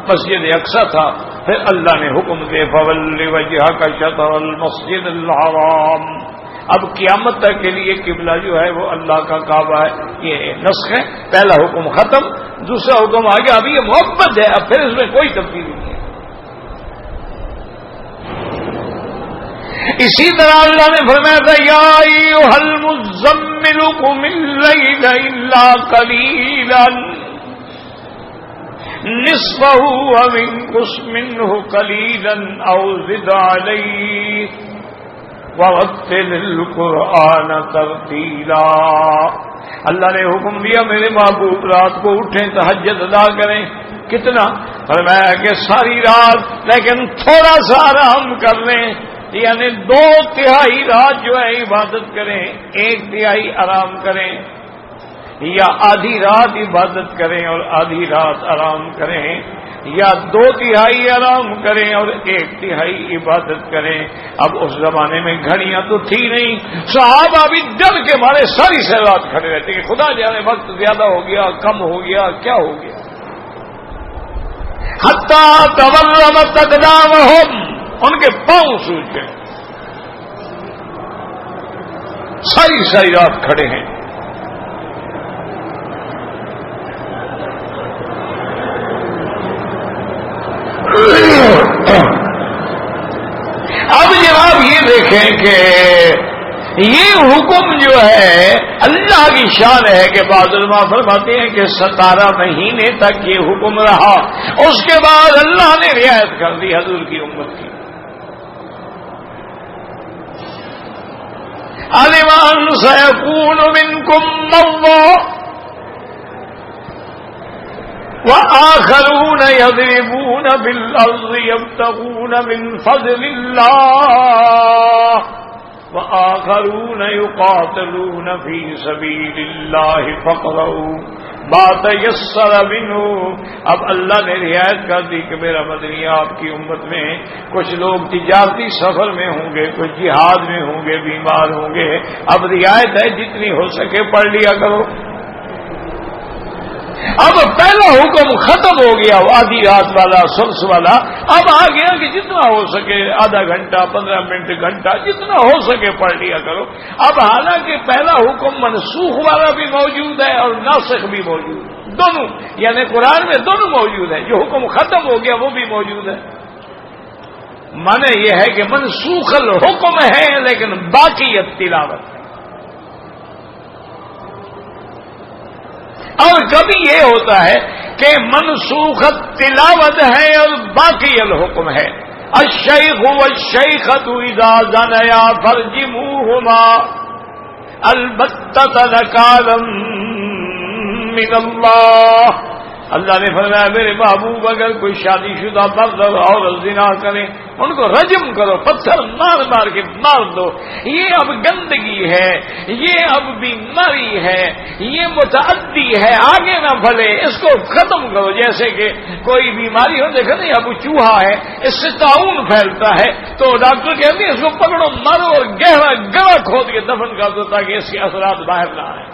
مسجد اقصی تھا، پھر اللہ نے حکم دے فَوَلِّ وَجْهَكَ شَطْرَ الْمَسْجِدِ الْحَرَامِ، اب قیامت تک کے لیے قبلہ جو ہے وہ اللہ کا کعبہ ہے۔ یہ نسخ ہے، پہلا حکم ختم، دوسرا حکم آ گیا، ابھی یہ محبت ہے، اب پھر اس میں کوئی تبدیلی نہیں ہے۔ اسی طرح اللہ نے فرمایا تھا یا ایھا المزمل قم اللیل الا قلیلا نصفہ او انقص منہ قلیلا او زد علیہ وَرَتِّلِ الْقُرْآنَ تَرْتِيلًا۔ اللہ نے حکم دیا میرے محبوب رات کو اٹھیں، تہجد ادا کریں، کتنا؟ فرمایا کہ ساری رات، لیکن تھوڑا سا آرام کر لیں، یعنی 2/3 رات جو ہے عبادت کریں، 1/3 آرام کریں، یا آدھی رات عبادت کریں اور آدھی رات آرام کریں، یا 2/3 آرام کریں اور 1/3 عبادت کریں۔ اب اس زمانے میں گھڑیاں تو تھی نہیں، صحابہ بھی ڈر کے مارے ساری رات کھڑے رہتے کہ خدا جانے وقت زیادہ ہو گیا، کم ہو گیا، کیا ہو گیا۔ حتی تورمت اقدامہم، ان کے پاؤں سوج گئے، ساری رات کھڑے ہیں۔ اب جناب یہ دیکھیں کہ یہ حکم جو ہے اللہ کی شان ہے کہ بعض علماء فرماتے ہیں کہ 17 مہینے تک یہ حکم رہا، اس کے بعد اللہ نے رعایت کر دی حضور کی امت کی۔ علم ان سيكون منكم مرضى وآخرون يضربون في الأرض يبتغون من فضل الله وآخرون يقاتلون في سبيل الله فاقرؤوا ما تيسر منه۔ اب اللہ نے رعایت کر دی کہ میرا مدنی آپ کی امت میں کچھ لوگ تجارتی سفر میں ہوں گے، کچھ جہاد میں ہوں گے، بیمار ہوں گے۔ اب رعایت ہے جتنی ہو سکے پڑھ لیا کرو۔ اب پہلا حکم ختم ہو گیا، آدھی رات والا، سلس والا، اب آ گیا کہ جتنا ہو سکے آدھا گھنٹہ، 15 منٹ، گھنٹہ، جتنا ہو سکے پڑھ لیا کرو۔ اب حالانکہ پہلا حکم منسوخ والا بھی موجود ہے اور ناسخ بھی موجود ہے، دونوں، یعنی قرآن میں دونوں موجود ہیں۔ جو حکم ختم ہو گیا وہ بھی موجود ہے۔ معنی یہ ہے کہ منسوخ الحکم ہے لیکن باقی تلاوت ہے۔ اور کبھی یہ ہوتا ہے کہ منسوخ تلاوت ہے اور باقی الحکم ہے۔ الشیخ والشیخۃ اذا زنیا فرجموہما البتۃ نکالا من اللہ۔ اللہ نے فرمایا میرے محبوب اگر کوئی شادی شدہ مرد اور عورت زنا کریں ان کو رجم کرو، پتھر مار مار کے مار دو۔ یہ اب گندگی ہے، یہ اب بیماری ہے، یہ متعدی ہے، آگے نہ بڑھے، اس کو ختم کرو۔ جیسے کہ کوئی بیماری ہو، دیکھو نہیں اب چوہا ہے، اس سے طاعون پھیلتا ہے تو ڈاکٹر کہتے ہیں اس کو پکڑو، مارو اور گہرا گلا کھود کے دفن کر دو تاکہ اس کے اثرات باہر نہ آئیں۔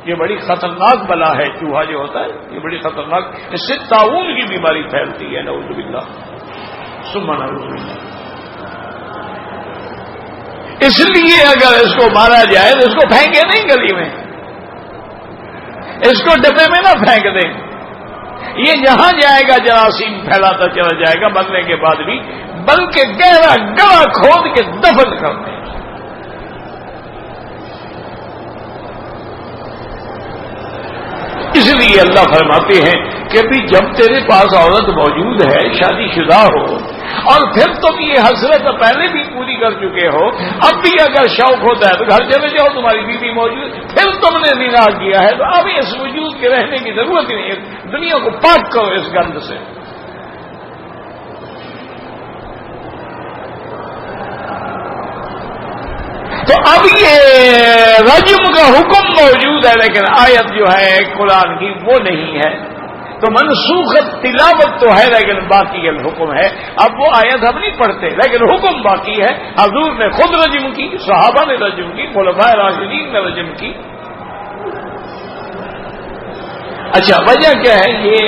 یہ بڑی خطرناک بلا ہے، چوہا جو ہوتا ہے یہ بڑی خطرناک، اس سے طاعون کی بیماری پھیلتی ہے، نعوذ باللہ ثم نعوذ باللہ۔ اس لیے اگر اس کو مارا جائے تو اس کو پھینکے نہیں گلی میں، اس کو ڈبے میں نہ پھینک دیں، یہ جہاں جائے گا جراثیم پھیلاتا چلا جائے گا مرنے کے بعد بھی، بلکہ گہرا گلا کھود کے دفن کر دیں۔ اس لیے اللہ فرماتے ہیں کہ بھی جب تیرے پاس عورت موجود ہے، شادی شدہ ہو، اور پھر تم یہ حسرت پہلے بھی پوری کر چکے ہو، اب بھی اگر شوق ہوتا ہے تو گھر چلے جاؤ، تمہاری بیوی موجود، پھر تم نے زنا کیا ہے تو اب اس وجود کے رہنے کی ضرورت ہی نہیں ہے، دنیا کو پاک کرو اس گند سے۔ تو اب یہ رجم کا حکم موجود ہے لیکن آیت جو ہے قرآن کی وہ نہیں ہے، تو منسوخ تلاوت تو ہے لیکن باقی الحکم ہے۔ اب وہ آیت ہم نہیں پڑھتے لیکن حکم باقی ہے۔ حضور نے خود رجم کی، صحابہ نے رجم کی، خلفائے راشدین نے رجم کی۔ اچھا وجہ کیا ہے؟ یہ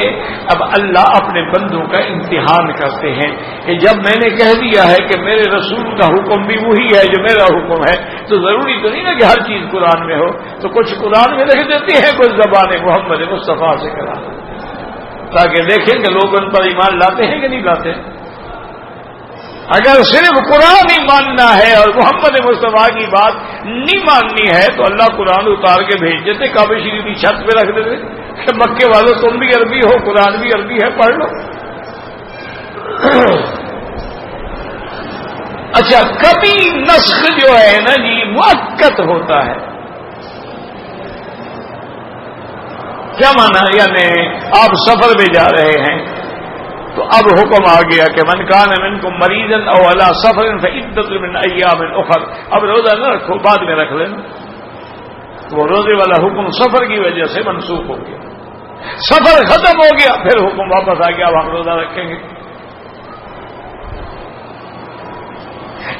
اب اللہ اپنے بندوں کا امتحان کرتے ہیں کہ جب میں نے کہہ دیا ہے کہ میرے رسول کا حکم بھی وہی ہے جو میرا حکم ہے، تو ضروری تو نہیں نا کہ ہر چیز قرآن میں ہو، تو کچھ قرآن میں لکھ دیتے ہیں، کچھ زبان محمد مصطفیٰ سے کرا، تاکہ دیکھیں کہ لوگ ان پر ایمان لاتے ہیں کہ نہیں لاتے۔ اگر صرف قرآن ہی ماننا ہے اور محمد مصطفیٰ کی بات نہیں ماننی ہے تو اللہ قرآن اتار کے بھیج دیتے، کعبہ شریف کی چھت پہ رکھ دیتے کہ مکے والوں تم بھی عربی ہو، قرآن بھی عربی ہے، پڑھ لو۔ اچھا کبھی نسخ جو ہے نا جی مؤقت ہوتا ہے، کیا مانا؟ یعنی آپ سفر میں جا رہے ہیں، تو اب حکم آ گیا کہ من کان منکم مریضا او علی سفر فعدۃ من ایام اخر، اب روزہ نہ رکھو، بعد میں رکھ لینا. تو وہ روزے والا حکم سفر کی وجہ سے منسوخ ہو گیا. سفر ختم ہو گیا، پھر حکم واپس آ گیا، اب ہم روزہ رکھیں گے.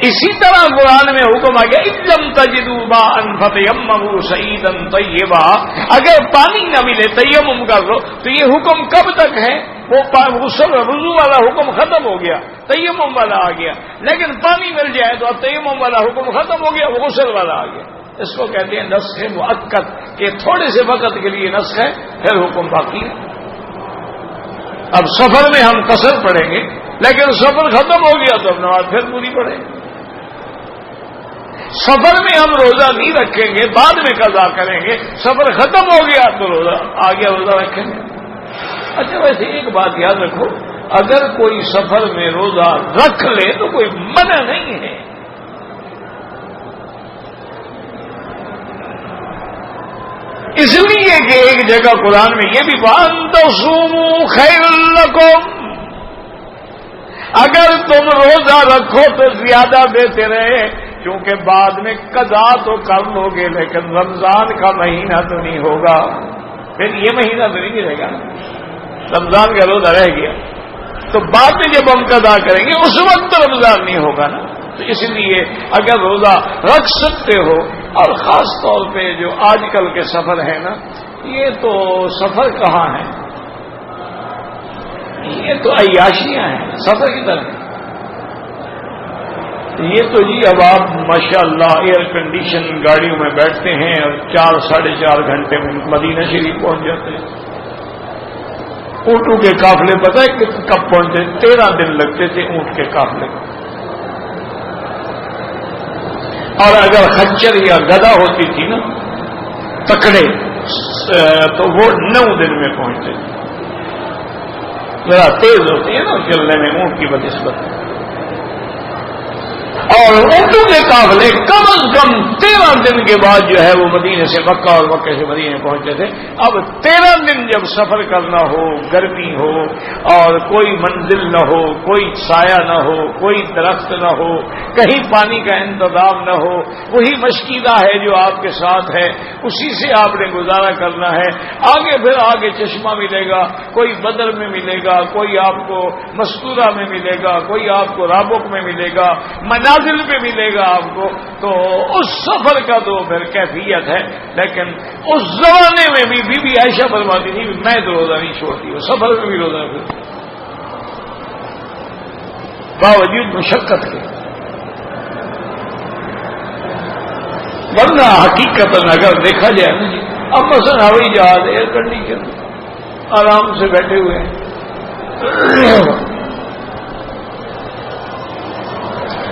اسی طرح قرآن میں حکم آ گیا اِن لم تجدوا ماء فتیمموا صعیدا طیبا، اگر پانی نہ ملے تیمم کر لو. تو یہ حکم کب تک ہے؟ وہ غسل وضو والا حکم ختم ہو گیا، تیمم والا آ گیا. لیکن پانی مل جائے تو اب تیمم والا حکم ختم ہو گیا، وہ غسل والا آ گیا. اس کو کہتے ہیں نسخ مؤکد، کہ تھوڑے سے وقت کے لیے نسخ ہے، پھر حکم باقی ہے. اب سفر میں ہم قصر پڑھیں گے، لیکن سفر ختم ہو گیا تو اب نماز پھر پوری پڑھیں گے. سفر میں ہم روزہ نہیں رکھیں گے، بعد میں قضا کریں گے. سفر ختم ہو گیا تو روزہ آ گیا، روزہ رکھیں گے. اچھا ویسے ایک بات یاد رکھو، اگر کوئی سفر میں روزہ رکھ لے تو کوئی منع نہیں ہے. اس لیے کہ ایک جگہ قرآن میں یہ بھی وَأَن تَصُومُوا خَيْرٌ لَكُمْ، اگر تم روزہ رکھو تو زیادہ بہتر ہے، کیونکہ بعد میں قضا تو کر لو گے لیکن رمضان کا مہینہ تو نہیں ہوگا، پھر یہ مہینہ تو نہیں رہے گا. رمضان کا روزہ رہ گیا تو بعد میں جب ہم قضا کریں گے اس وقت رمضان نہیں ہوگا نا. تو اس لیے اگر روزہ رکھ سکتے ہو، اور خاص طور پہ جو آج کل کے سفر ہیں نا، یہ تو سفر کہاں ہے، یہ تو عیاشیاں ہیں سفر کی طرح. یہ تو جی اب آپ ماشاءاللہ ایئر کنڈیشن گاڑیوں میں بیٹھتے ہیں اور 4-4.5 گھنٹے میں مدینہ شریف پہنچ جاتے ہیں. اونٹوں کے قافلے پتہ ہے کب پہنچے؟ 13 دن لگتے تھے اونٹ کے قافلے. اور اگر خچر یا گدھا ہوتی تھی نا تکڑے تو وہ 9 دن میں پہنچتے تھے. ذرا تیز ہوتی ہے نا چلنے میں اونٹ کی بنسبت. اور اونٹوں کے قافلے کم از کم 13 دن کے بعد جو ہے وہ مدینے سے مکہ اور مکہ سے مدینے پہنچتے تھے. اب 13 دن جب سفر کرنا ہو، گرمی ہو اور کوئی منزل نہ ہو، کوئی سایہ نہ ہو، کوئی درخت نہ ہو، کہیں پانی کا انتظام نہ ہو، وہی مشکیدہ ہے جو آپ کے ساتھ ہے، اسی سے آپ نے گزارا کرنا ہے. آگے چشمہ ملے گا، کوئی بدر میں ملے گا، کوئی آپ کو مستورہ میں ملے گا، کوئی آپ کو رابق میں ملے گا، منازل پہ ملے گا آپ کو. تو اس سفر کا تو پھر کیفیت ہے. لیکن اس زمانے میں بھی بی بی عائشہ فرماتی تھی میں تو روزہ نہیں چھوڑتی ہوں، سفر میں بھی روزہ نہیں، باوجود مشقت کے. ورنہ حقیقت اگر دیکھا جائے نا جی، اب مثلا ہوائی جہاز ایئر کنڈیشن آرام سے بیٹھے ہوئے ہیں.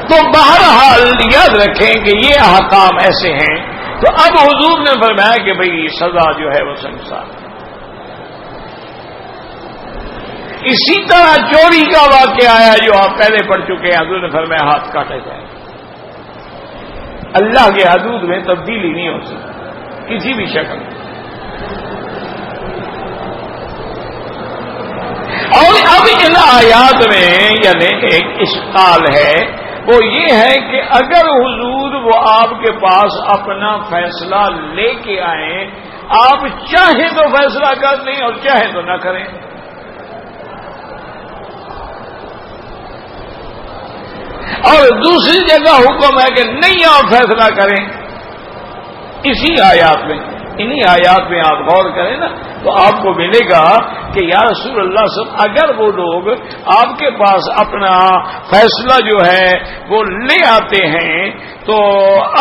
تو بہرحال یاد رکھیں کہ یہ احکام ایسے ہیں. تو اب حضور نے فرمایا کہ بھئی سزا جو ہے وہ سنسار. اسی طرح چوری کا واقعہ آیا جو آپ پہلے پڑھ چکے ہیں. حضور نے فرمایا ہاتھ کاٹے جائے. اللہ کے حدود میں تبدیلی نہیں ہو سکتی کسی بھی شکل میں. اور اب ان آیات میں یعنی ایک اشکال ہے، وہ یہ ہے کہ اگر حضور وہ آپ کے پاس اپنا فیصلہ لے کے آئیں، آپ چاہیں تو فیصلہ کر لیں اور چاہیں تو نہ کریں. اور دوسری جگہ حکم ہے کہ نہیں آپ فیصلہ کریں. اسی آیات میں، انہی آیات میں آپ غور کریں نا تو آپ کو ملے گا کہ یا رسول اللہ صلی اللہ علیہ وسلم اگر وہ لوگ آپ کے پاس اپنا فیصلہ جو ہے وہ لے آتے ہیں تو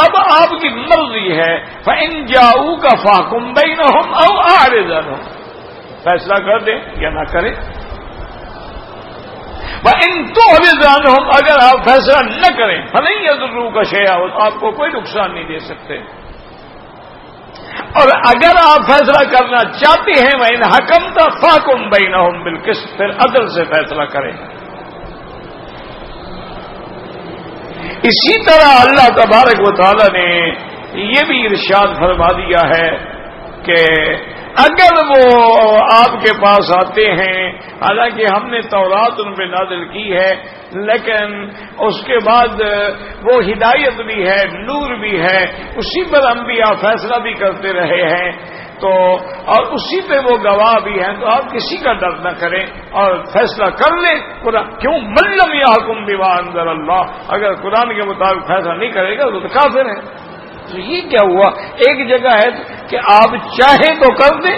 اب آپ کی مرضی ہے فَإِن جَاءُوكَ فَاحْكُم بَيْنَهُمْ أَوْ أَعْرِضْ عَنْهُمْ، فیصلہ کر دیں یا نہ کریں. وَإِن تُعْرِضْ عَنْهُمْ، اگر آپ فیصلہ نہ کریں فَلَن يَضُرُّوكَ شَيْئًا، آپ کو کوئی نقصان نہیں دے سکتے. اور اگر آپ فیصلہ کرنا چاہتے ہیں وَإِنْ حَكَمْتَ فَاحْكُم بَيْنَهُمْ بِالْقِسْطِ، پھر عدل سے فیصلہ کریں. اسی طرح اللہ تبارک و تعالی نے یہ بھی ارشاد فرما دیا ہے کہ اگر وہ آپ کے پاس آتے ہیں، حالانکہ ہم نے تورات ان پہ نازل کی ہے، لیکن اس کے بعد وہ ہدایت بھی ہے، نور بھی ہے، اسی پر انبیاء فیصلہ بھی کرتے رہے ہیں، تو اور اسی پہ وہ گواہ بھی ہیں، تو آپ کسی کا ڈر نہ کریں اور فیصلہ کر لیں قرآن. کیوں من لم یحکم بما انزل اللہ، اگر قرآن کے مطابق فیصلہ نہیں کرے گا تو کافر ہے. تو یہ کیا ہوا؟ ایک جگہ ہے کہ آپ چاہیں تو کر دیں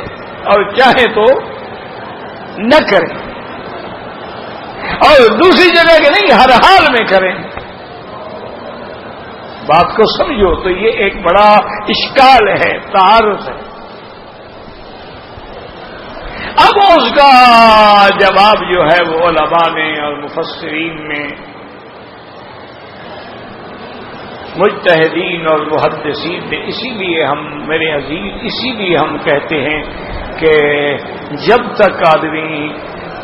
اور چاہیں تو نہ کریں، اور دوسری جگہ کہ نہیں ہر حال میں کریں. بات کو سمجھو تو یہ ایک بڑا اشکال ہے، تعارض ہے. اب اس کا جواب جو ہے وہ علماء نے اور مفسرین میں، مجتہدین اور محدثین نے، اسی لیے ہم میرے عزیز اسی لیے ہم کہتے ہیں کہ جب تک آدمی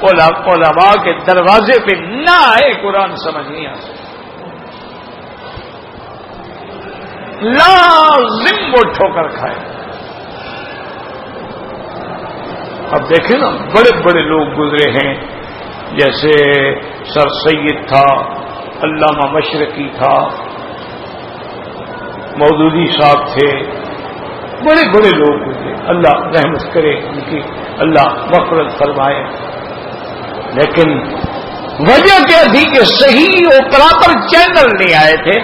علماء کے دروازے پہ نہ آئے قرآن سمجھ نہیں آ سکتا. لازم وہ ٹھوکر کھائے. اب دیکھیں نا بڑے بڑے لوگ گزرے ہیں، جیسے سر سید تھا، علامہ مشرقی تھا، مودودی صاحب تھے، بڑے بڑے لوگ گزرے، اللہ رحمت کرے ان کی، اللہ مغفرت فرمائے. لیکن وجہ کیا تھی کہ صحیح اور پراپر چینل نہیں آئے تھے،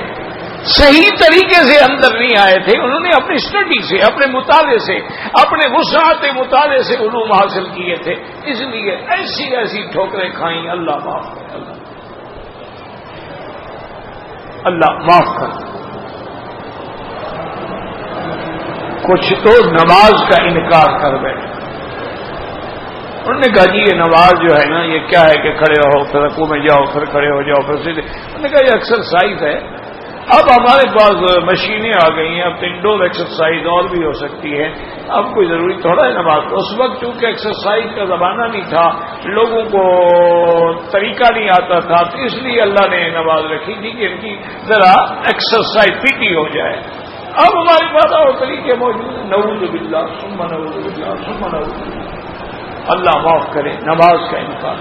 صحیح طریقے سے اندر نہیں آئے تھے. انہوں نے اپنی اسٹڈی سے، اپنے مطالعے سے، اپنے وسعت مطالعے سے علوم حاصل کیے تھے، اس لیے ایسی ایسی ٹھوکریں کھائیں. اللہ معاف کر، اللہ معاف کر. کچھ تو نماز کا انکار کر بیٹھے. انہوں نے کہا جی یہ نماز جو ہے نا یہ کیا ہے کہ کھڑے رہو پھر رکوع میں جاؤ پھر کھڑے ہو جاؤ پھر سیدھے. انہوں نے کہا یہ ایکسرسائز ہے. اب ہمارے پاس مشینیں آ گئی ہیں، اب تو انڈور ایکسرسائز اور بھی ہو سکتی ہے، اب کوئی ضروری تھوڑا ہے نماز. اس وقت چونکہ ایکسرسائز کا زمانہ نہیں تھا، لوگوں کو طریقہ نہیں آتا تھا، تو اس لیے اللہ نے نماز رکھی تھی کہ ان کی ذرا ایکسرسائز پیٹی ہو جائے. اب ہمارے پاس اور طریقے موجود ہیں. نعوذ باللہ ثم نعوذ باللہ ثم نعوذ باللہ. اللہ معاف کرے. نماز کا انکار.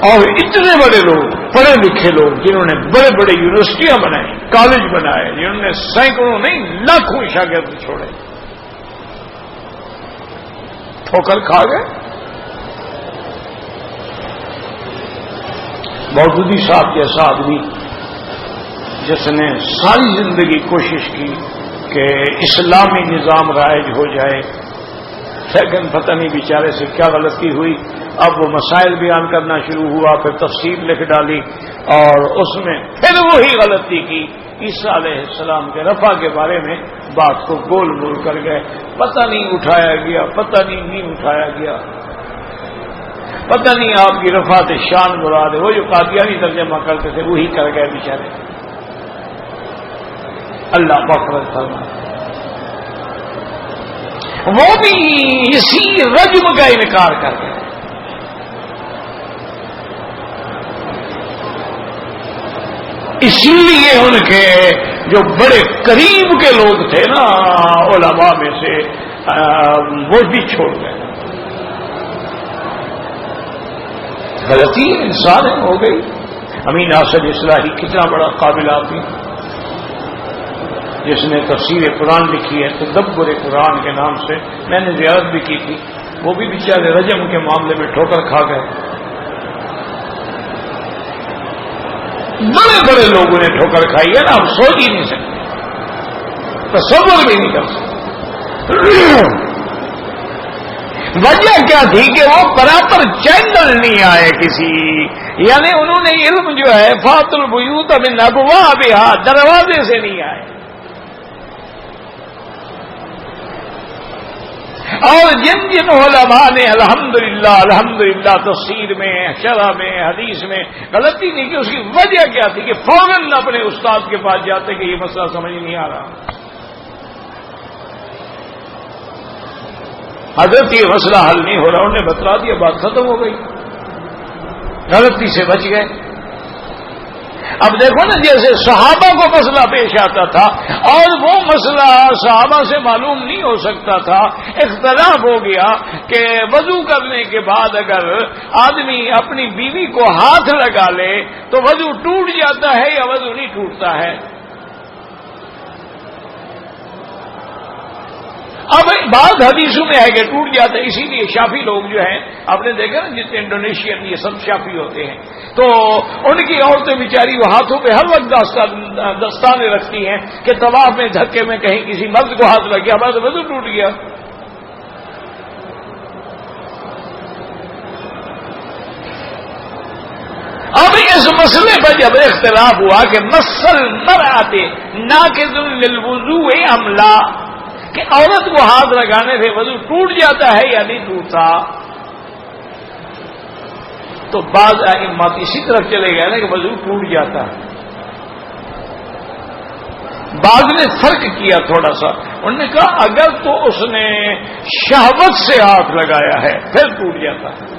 اور اتنے بڑے لوگ، پڑھے لکھے لوگ، جنہوں نے بڑے بڑے یونیورسٹیاں بنائی، کالج بنائے، جنہوں نے سینکڑوں نہیں لاکھوں شاگرد چھوڑے، ٹھوکر کھا گئے. مودودی صاحب جیسا آدمی جس نے ساری زندگی کوشش کی کہ اسلامی نظام رائج ہو جائے، لیکن پتہ نہیں بیچارے سے کیا غلطی ہوئی. اب وہ مسائل بیان کرنا شروع ہوا، پھر تفسیر لکھ ڈالی، اور اس میں پھر وہی غلطی کی. عیسیٰ علیہ السلام کے رفع کے بارے میں بات کو گول مول کر گئے. پتہ نہیں اٹھایا گیا، پتہ نہیں اٹھایا گیا، پتہ نہیں آپ کی رفعت شان مراد ہے. وہ جو قادیانی ترجمہ کرتے تھے وہی کر گئے بیچارے. اللہ مغفرت فرمائے. وہ بھی اسی رجم کا انکار کر گئے. اسی لیے ان کے جو بڑے قریب کے لوگ تھے نا علماء میں سے، وہ بھی چھوڑ گئے. غلطی انسان ہو گئی. امین اسد اصلاحی کتنا بڑا قابل آدمی، جس نے تفسیر قرآن لکھی ہے، تدبر قرآن کے نام سے. میں نے زیارت بھی کی تھی. وہ بھی بیچارے رجم کے معاملے میں ٹھوکر کھا گئے. بڑے بڑے لوگوں نے ٹھوکر کھائی ہے نا، ہم سوچ ہی نہیں سکتے، تصور بھی نہیں کر سکتے. وجہ کیا تھی کہ وہ پراپر چینل نہیں آئے کسی، یعنی انہوں نے علم جو ہے فات البیوت من ابوابہا، دروازے سے نہیں آئے. اور جن جن علماء نے الحمدللہ تفسیر میں، شرح میں، حدیث میں غلطی نہیں کی، اس کی وجہ کیا تھی کہ فوراً اپنے استاد کے پاس جاتے کہ یہ مسئلہ سمجھ نہیں آ رہا. حضرت یہ مسئلہ حل نہیں ہو رہا، انہوں نے بتلا دیا، بات ختم ہو گئی، غلطی سے بچ گئے. اب دیکھو نا، جیسے صحابہ کو مسئلہ پیش آتا تھا اور وہ مسئلہ صحابہ سے معلوم نہیں ہو سکتا تھا، اختلاف ہو گیا کہ وضو کرنے کے بعد اگر آدمی اپنی بیوی کو ہاتھ لگا لے تو وضو ٹوٹ جاتا ہے یا وضو نہیں ٹوٹتا ہے۔ اب بعض حدیثوں میں ہے کہ ٹوٹ جاتا ہے، اسی لیے شافی لوگ جو ہیں، آپ نے دیکھا نا جتنے انڈونیشین یہ سب شافی ہوتے ہیں، تو ان کی عورتیں بیچاری وہ ہاتھوں پہ ہر وقت دستانے رکھتی ہیں کہ طواف میں دھکے میں کہیں کسی مرد کو ہاتھ لگ گیا، ہمارا تو وضو ٹوٹ گیا۔ اب اس مسئلے پر جب اختلاف ہوا کہ مسل مرآتے ناقض للوضوء ام لا، کہ عورت کو ہاتھ لگانے سے وضو ٹوٹ جاتا ہے یا نہیں ٹوٹتا، تو بعض ائمہ اسی طرف چلے گئے نا کہ وضو ٹوٹ جاتا ہے۔ بعض نے فرق کیا تھوڑا سا، انہوں نے کہا اگر تو اس نے شہوت سے ہاتھ لگایا ہے پھر ٹوٹ جاتا ہے،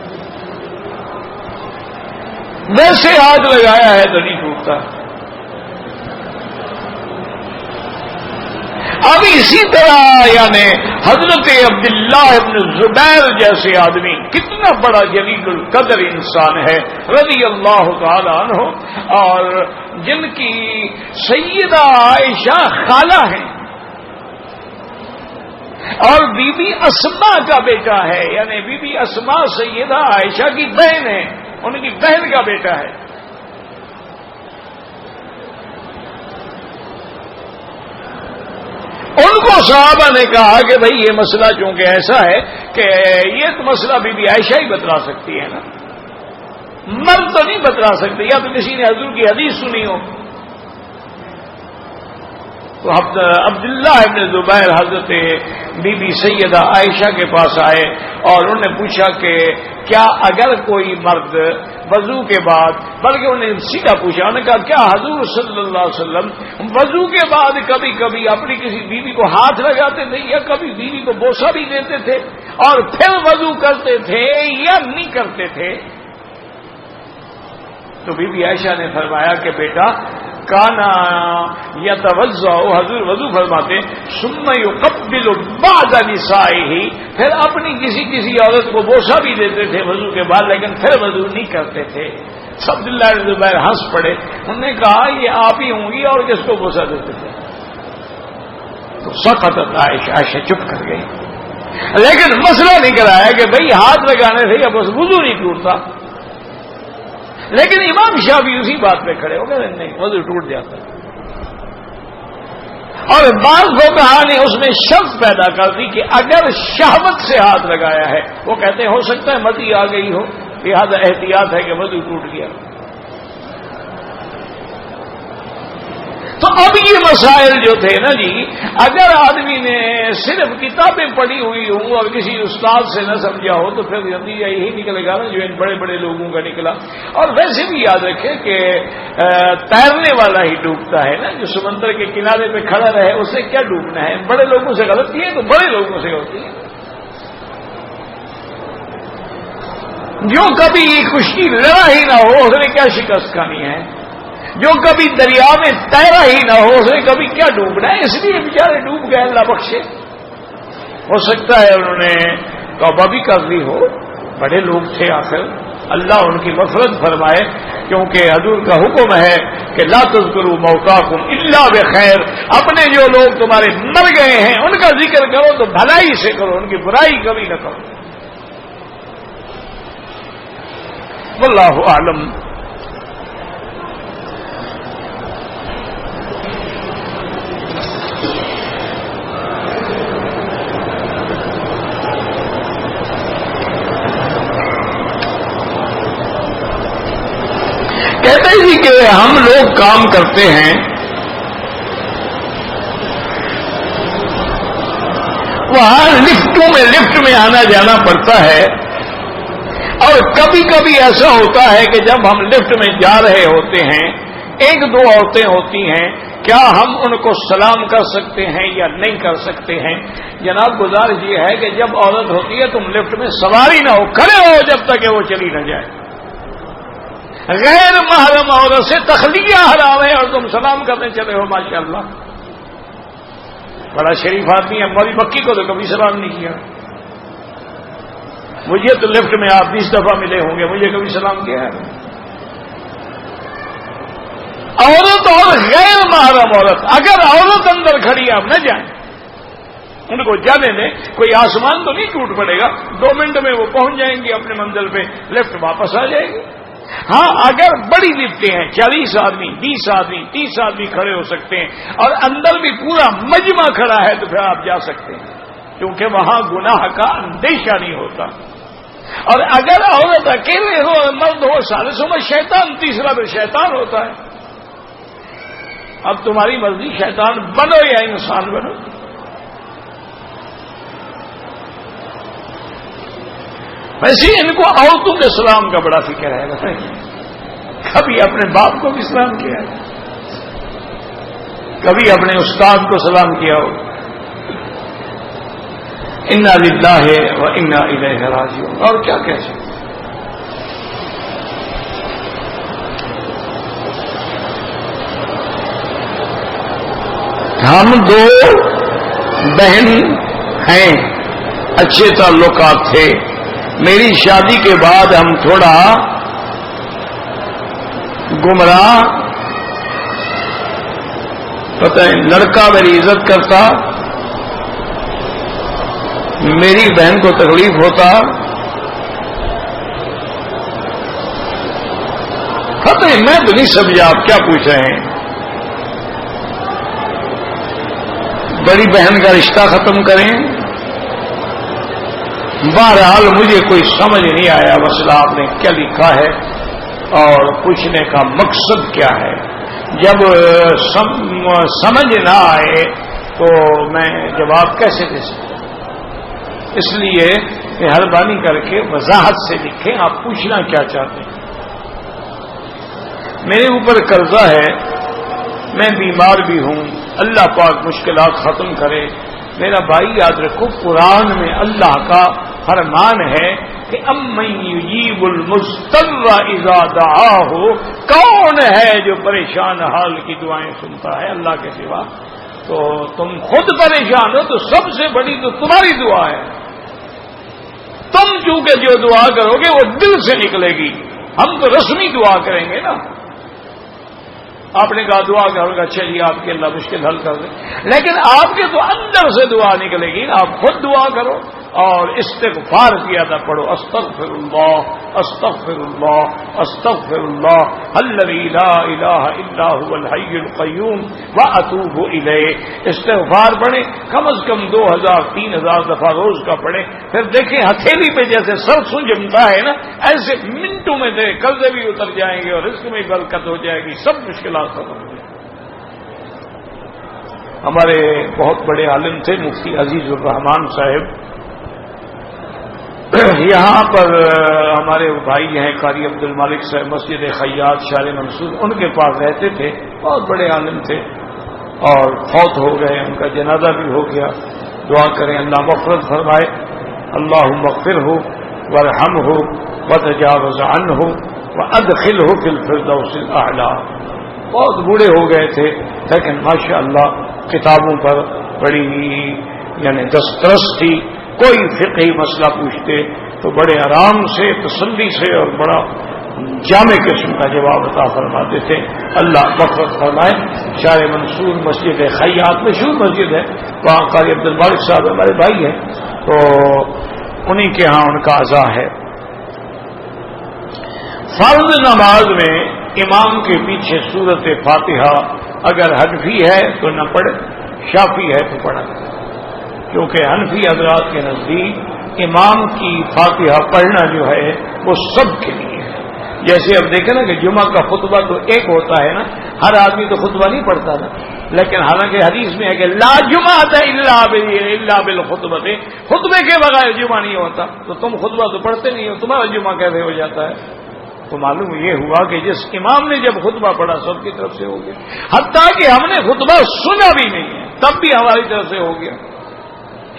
ویسے ہاتھ لگایا ہے تو نہیں ٹوٹتا۔ اب اسی طرح یعنی حضرت عبداللہ ابن زبیر جیسے آدمی، کتنا بڑا جلیل القدر انسان ہے رضی اللہ تعالی عنہ، اور جن کی سیدہ عائشہ خالہ ہیں اور بی بی اسما کا بیٹا ہے، یعنی بی بی اسما سیدہ عائشہ کی بہن ہے، ان کی بہن کا بیٹا ہے۔ ان کو صحابہ نے کہا کہ بھئی یہ مسئلہ چونکہ ایسا ہے کہ یہ تو مسئلہ بی بی عائشہ ہی بتلا سکتی ہے نا، مرد تو نہیں بتلا سکتے، یا تو کسی نے حضور کی حدیث سنی ہو۔ تو عبداللہ ابن زبیر حضرت بی بی سیدہ عائشہ کے پاس آئے اور انہوں نے پوچھا کہ کیا اگر کوئی مرد وضو کے بعد، بلکہ انہوں نے سیدھا پوچھا، انہوں نے کہا کیا حضور صلی اللہ علیہ وسلم وضو کے بعد کبھی کبھی اپنی کسی بیوی کو ہاتھ لگاتے تھے یا کبھی بیوی کو بوسہ بھی دیتے تھے اور پھر وضو کرتے تھے یا نہیں کرتے تھے؟ تو بی بی عائشہ نے فرمایا کہ بیٹا کانا یتوضا، حضور وضو فرماتے ثم یقبل بعض نسائہ، پھر اپنی کسی عورت کو بوسہ بھی دیتے تھے وضو کے بعد، لیکن پھر وضو نہیں کرتے تھے۔ عبداللہ بن زبیر ہنس پڑے، انہوں نے کہا یہ آپ ہی ہوں گی اور کس کو بوسہ دیتے تھے؟ تو سقطت عائشہ چپ کر گئی، لیکن مسئلہ نہیں کرایا کہ بھئی ہاتھ لگانے سے یا بس وضو نہیں ٹوٹتا، لیکن امام شافعی اسی بات پہ کھڑے ہو گئے نہیں وضو ٹوٹ جاتا ہے۔ اور بعض فقہا نے اس میں شرط پیدا کر دی کہ اگر شہوت سے ہاتھ لگایا ہے، وہ کہتے ہیں ہو سکتا ہے مدی آ گئی ہو، لہذا احتیاط ہے کہ وضو ٹوٹ گیا۔ تو اب یہ مسائل جو تھے نا جی، اگر آدمی نے صرف کتابیں پڑھی ہوئی ہوں اور کسی استاد سے نہ سمجھا ہو تو پھر نتیجہ یہی نکلے گا نا جو ان بڑے بڑے لوگوں کا نکلا۔ اور ویسے بھی یاد رکھیں کہ تیرنے والا ہی ڈوبتا ہے نا، جو سمندر کے کنارے پہ کھڑا رہے اسے کیا ڈوبنا ہے؟ بڑے لوگوں سے غلطی ہے تو بڑے لوگوں سے ہوتی ہے۔ جو کبھی کشتی لڑا ہی نہ ہو اس نے کیا شکست کھانی ہے؟ جو کبھی دریا میں تیرا ہی نہ ہو اسے کبھی کیا ڈوبنا ہے؟ اس لیے بیچارے ڈوب گئے، اللہ بخشے۔ ہو سکتا ہے انہوں نے توبہ بھی کر لی ہو، بڑے لوگ تھے، آخر اللہ ان کی مغفرت فرمائے، کیونکہ حضور کا حکم ہے کہ لا تذکروا موتاکم الا بخیر، اپنے جو لوگ تمہارے مر گئے ہیں ان کا ذکر کرو تو بھلائی سے کرو، ان کی برائی کبھی نہ کرو۔ واللہ اعلم۔ کہتے ہیں کہ ہم لوگ کام کرتے ہیں، وہاں لفٹ میں آنا جانا پڑتا ہے، اور کبھی کبھی ایسا ہوتا ہے کہ جب ہم لفٹ میں جا رہے ہوتے ہیں، ایک دو عورتیں ہوتی ہیں، کیا ہم ان کو سلام کر سکتے ہیں یا نہیں کر سکتے ہیں؟ جناب گزارش یہ ہے کہ جب عورت ہوتی ہے تم لفٹ میں سواری نہ ہو، کھڑے ہو جب تک کہ وہ چلی نہ جائے، غیر محرم عورت سے تخلیہ حرام ہے اور تم سلام کرنے چلے ہو. ماشاءاللہ بڑا شریف آدمی ہے. مولی مکی کو تو کبھی سلام نہیں کیا. مجھے تو لفٹ میں آپ 20 دفعہ ملے ہوں گے, مجھے کبھی سلام کیا ہے؟ عورت اور غیر محرم عورت, اگر عورت اندر کھڑی آپ نہ جائیں, ان کو جانے دیں. کوئی آسمان تو نہیں ٹوٹ پڑے گا, 2 منٹ میں وہ پہنچ جائیں گے اپنے منزل پہ, لفٹ واپس آ جائے گی. ہاں اگر بڑی لفٹیں ہیں, 40 آدمی 20 آدمی 30 آدمی کھڑے ہو سکتے ہیں اور اندر بھی پورا مجمع کھڑا ہے تو پھر آپ جا سکتے ہیں, کیونکہ وہاں گناہ کا اندیشہ نہیں ہوتا. اور اگر عورت اکیلے ہو, مرد ہو, سارے سمجھ شیطان, تیسرا پھر شیطان ہوتا ہے. اب تمہاری مرضی, شیطان بنو یا انسان بنو. ویسے ان کو عورتوں کے سلام کا بڑا فکر ہے. کبھی اپنے باپ کو بھی سلام کیا ہے, کبھی اپنے استاد کو سلام کیا ہو. انا للہ و انا الیہ راجعون. اور کیا کہہ سکتے. ہم 2 بہن ہیں, اچھے تعلقات تھے. میری شادی کے بعد ہم تھوڑا گمراہ, پتہ ہے لڑکا میری عزت کرتا, میری بہن کو تکلیف ہوتا. پتہ ہے میں تو نہیں سمجھا آپ کیا پوچھ رہے ہیں. بڑی بہن کا رشتہ ختم کریں. بہرحال مجھے کوئی سمجھ نہیں آیا مسئلہ آپ نے کیا لکھا ہے اور پوچھنے کا مقصد کیا ہے. جب سمجھ نہ آئے تو میں جواب کیسے دے سکتا. اس لیے مہربانی کر کے وضاحت سے لکھیں آپ پوچھنا کیا چاہتے ہیں. میرے اوپر قرضہ ہے, میں بیمار بھی ہوں, اللہ پاک مشکلات ختم کرے. میرا بھائی یاد رکھو, قرآن میں اللہ کا فرمان ہے کہ امن یجیب المضطر اذا دعاہ, کون ہے جو پریشان حال کی دعائیں سنتا ہے اللہ کے سوا. تو تم خود پریشان ہو تو سب سے بڑی تو تمہاری دعا ہے. تم چونکہ جو دعا کرو گے وہ دل سے نکلے گی. ہم تو رسمی دعا کریں گے نا. آپ نے کہا دعا کرو گے, اچھا جی آپ کے اللہ مشکل حل کر دیں, لیکن آپ کے تو اندر سے دعا نکلے گی. آپ خود دعا کرو اور استغفار زیادہ پڑھو. استغفر اللہ استغفر اللہ استغفر اللہ الذی لا الہ الا هو الحی القیوم واتوب الیہ. استغفار پڑھیں, کم از کم 2000-3000 دفعہ روز کا پڑھیں. پھر دیکھیں ہتھیلی پہ جیسے سرسوں جمتا ہے نا, ایسے منٹوں میں سے قرضے بھی اتر جائیں گے اور رزق میں برکت ہو جائے گی, سب مشکلات ختم ہو جائیں. ہمارے بہت بڑے عالم تھے مفتی عزیز الرحمان صاحب, یہاں پر ہمارے بھائی ہیں قاری عبد المالک صاحب, مسجد خیاط شار منصور, ان کے پاس رہتے تھے. بہت بڑے عالم تھے اور فوت ہو گئے, ان کا جنازہ بھی ہو گیا. دعا کریں اللہ مغفرت فرمائے. اللہم اغفرہ وارحمہ وتجاوز عنہ وادخلہ فی الفردوس الاعلی. بہت بوڑھے ہو گئے تھے لیکن ماشاءاللہ کتابوں پر بڑی یعنی دسترس تھی. کوئی فقہی مسئلہ پوچھتے تو بڑے آرام سے, تسلی سے اور بڑا جامع قسم کا جواب عطا فرماتے تھے. اللہ مغفرت فرمائے. شار منصور مسجد خیاط مشہور مسجد ہے, وہاں قاری عبد المالک صاحب ہمارے بھائی ہیں, تو انہی کے ہاں ان کا عزا ہے. فرض نماز میں امام کے پیچھے سورت فاتحہ اگر حنفی ہے تو نہ پڑھے, شافعی ہے تو پڑھا, کیونکہ حنفی حضرات کے نزدیک امام کی فاتحہ پڑھنا جو ہے وہ سب کے لیے ہے. جیسے اب دیکھیں نا کہ جمعہ کا خطبہ تو ایک ہوتا ہے نا, ہر آدمی تو خطبہ نہیں پڑھتا نا, لیکن حالانکہ حدیث میں ہے کہ لا جمعۃ الا بالخطبۃ, خطبے کے بغیر جمعہ نہیں ہوتا. تو تم خطبہ تو پڑھتے نہیں ہو, تمہارا جمعہ کیسے ہو جاتا ہے؟ تو معلوم یہ ہوا کہ جس امام نے جب خطبہ پڑھا سب کی طرف سے ہو گیا, حتیٰ کہ ہم نے خطبہ سنا بھی نہیں ہے تب بھی ہماری طرف سے ہو گیا.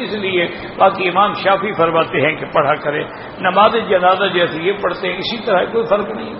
اس لیے باقی امام شافعی فرماتے ہیں کہ پڑھا کرے. نماز جنازہ جیسے یہ پڑھتے ہیں اسی طرح کوئی فرق نہیں.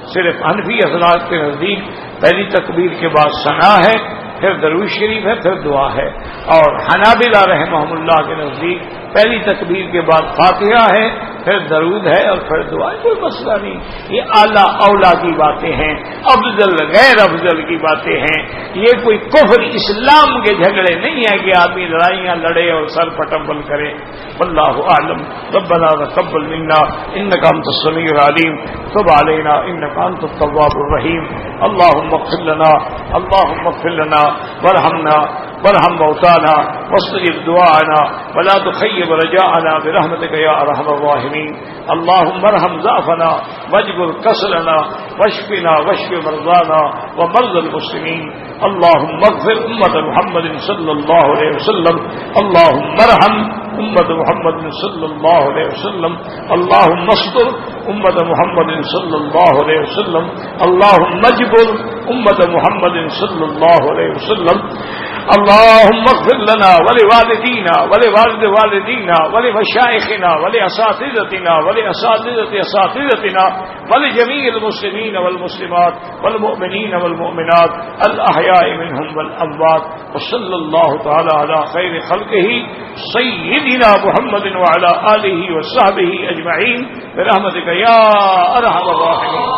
صرف حنفی حضرات کے نزدیک پہلی تکبیر کے بعد ثنا ہے، پھر درود شریف ہے، پھر دعا ہے، اور حنابلہ رحمہم اللہ کے نزدیک پہلی تکبیر کے بعد فاتحہ ہے، پھر درود ہے اور پھر دعا ہے۔ کوئی مسئلہ نہیں، یہ اعلیٰ اولا کی باتیں ہیں، افضل غیر افضل کی باتیں ہیں، یہ کوئی کفر اسلام کے جھگڑے نہیں ہیں کہ آدمی لڑائیاں لڑے اور سر پٹمبل کرے۔ واللہ اعلم۔ ربنا تقبل منا انک انت السمیع العلیم تب علینا انک انت التواب الرحیم۔ اللهم اغفر لنا اللهم اغفر لنا وارحمنا وارحم موتانا واستجب دعاءنا ولا تخيب رجاءنا برحمتك يا ارحم الراحمين۔ اللهم ارحم ضعفنا واجبر كسلنا واشفنا واشف مرضانا ومرضى المسلمين۔ اللهم اغفر امة محمد صلى الله عليه وسلم۔ اللهم ارحم امة محمد صلى الله عليه وسلم۔ اللهم استر امة محمد صلى الله عليه وسلم۔ اللهم اجبر امة محمد صلى الله عليه وسلم۔ اللهم اغفر لنا ولوالدينا ولوالد والدينا ولمشايخنا ولأساتذتنا ولأساتذة أساتذتنا ولجميع المسلمين والمسلمات والمؤمنين والمؤمنات الأحياء منهم والأموات۔ وصلى الله تعالى على خير خلقه سيدنا محمد وعلى آله وصحبه أجمعين برحمتك يا أرحم الراحمين۔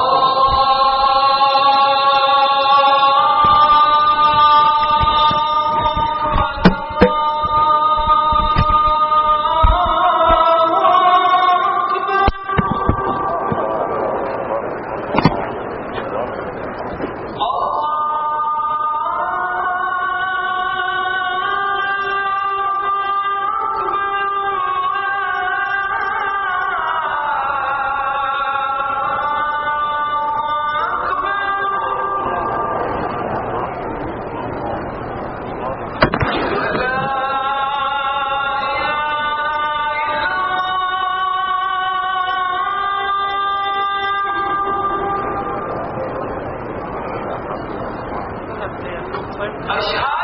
أشهد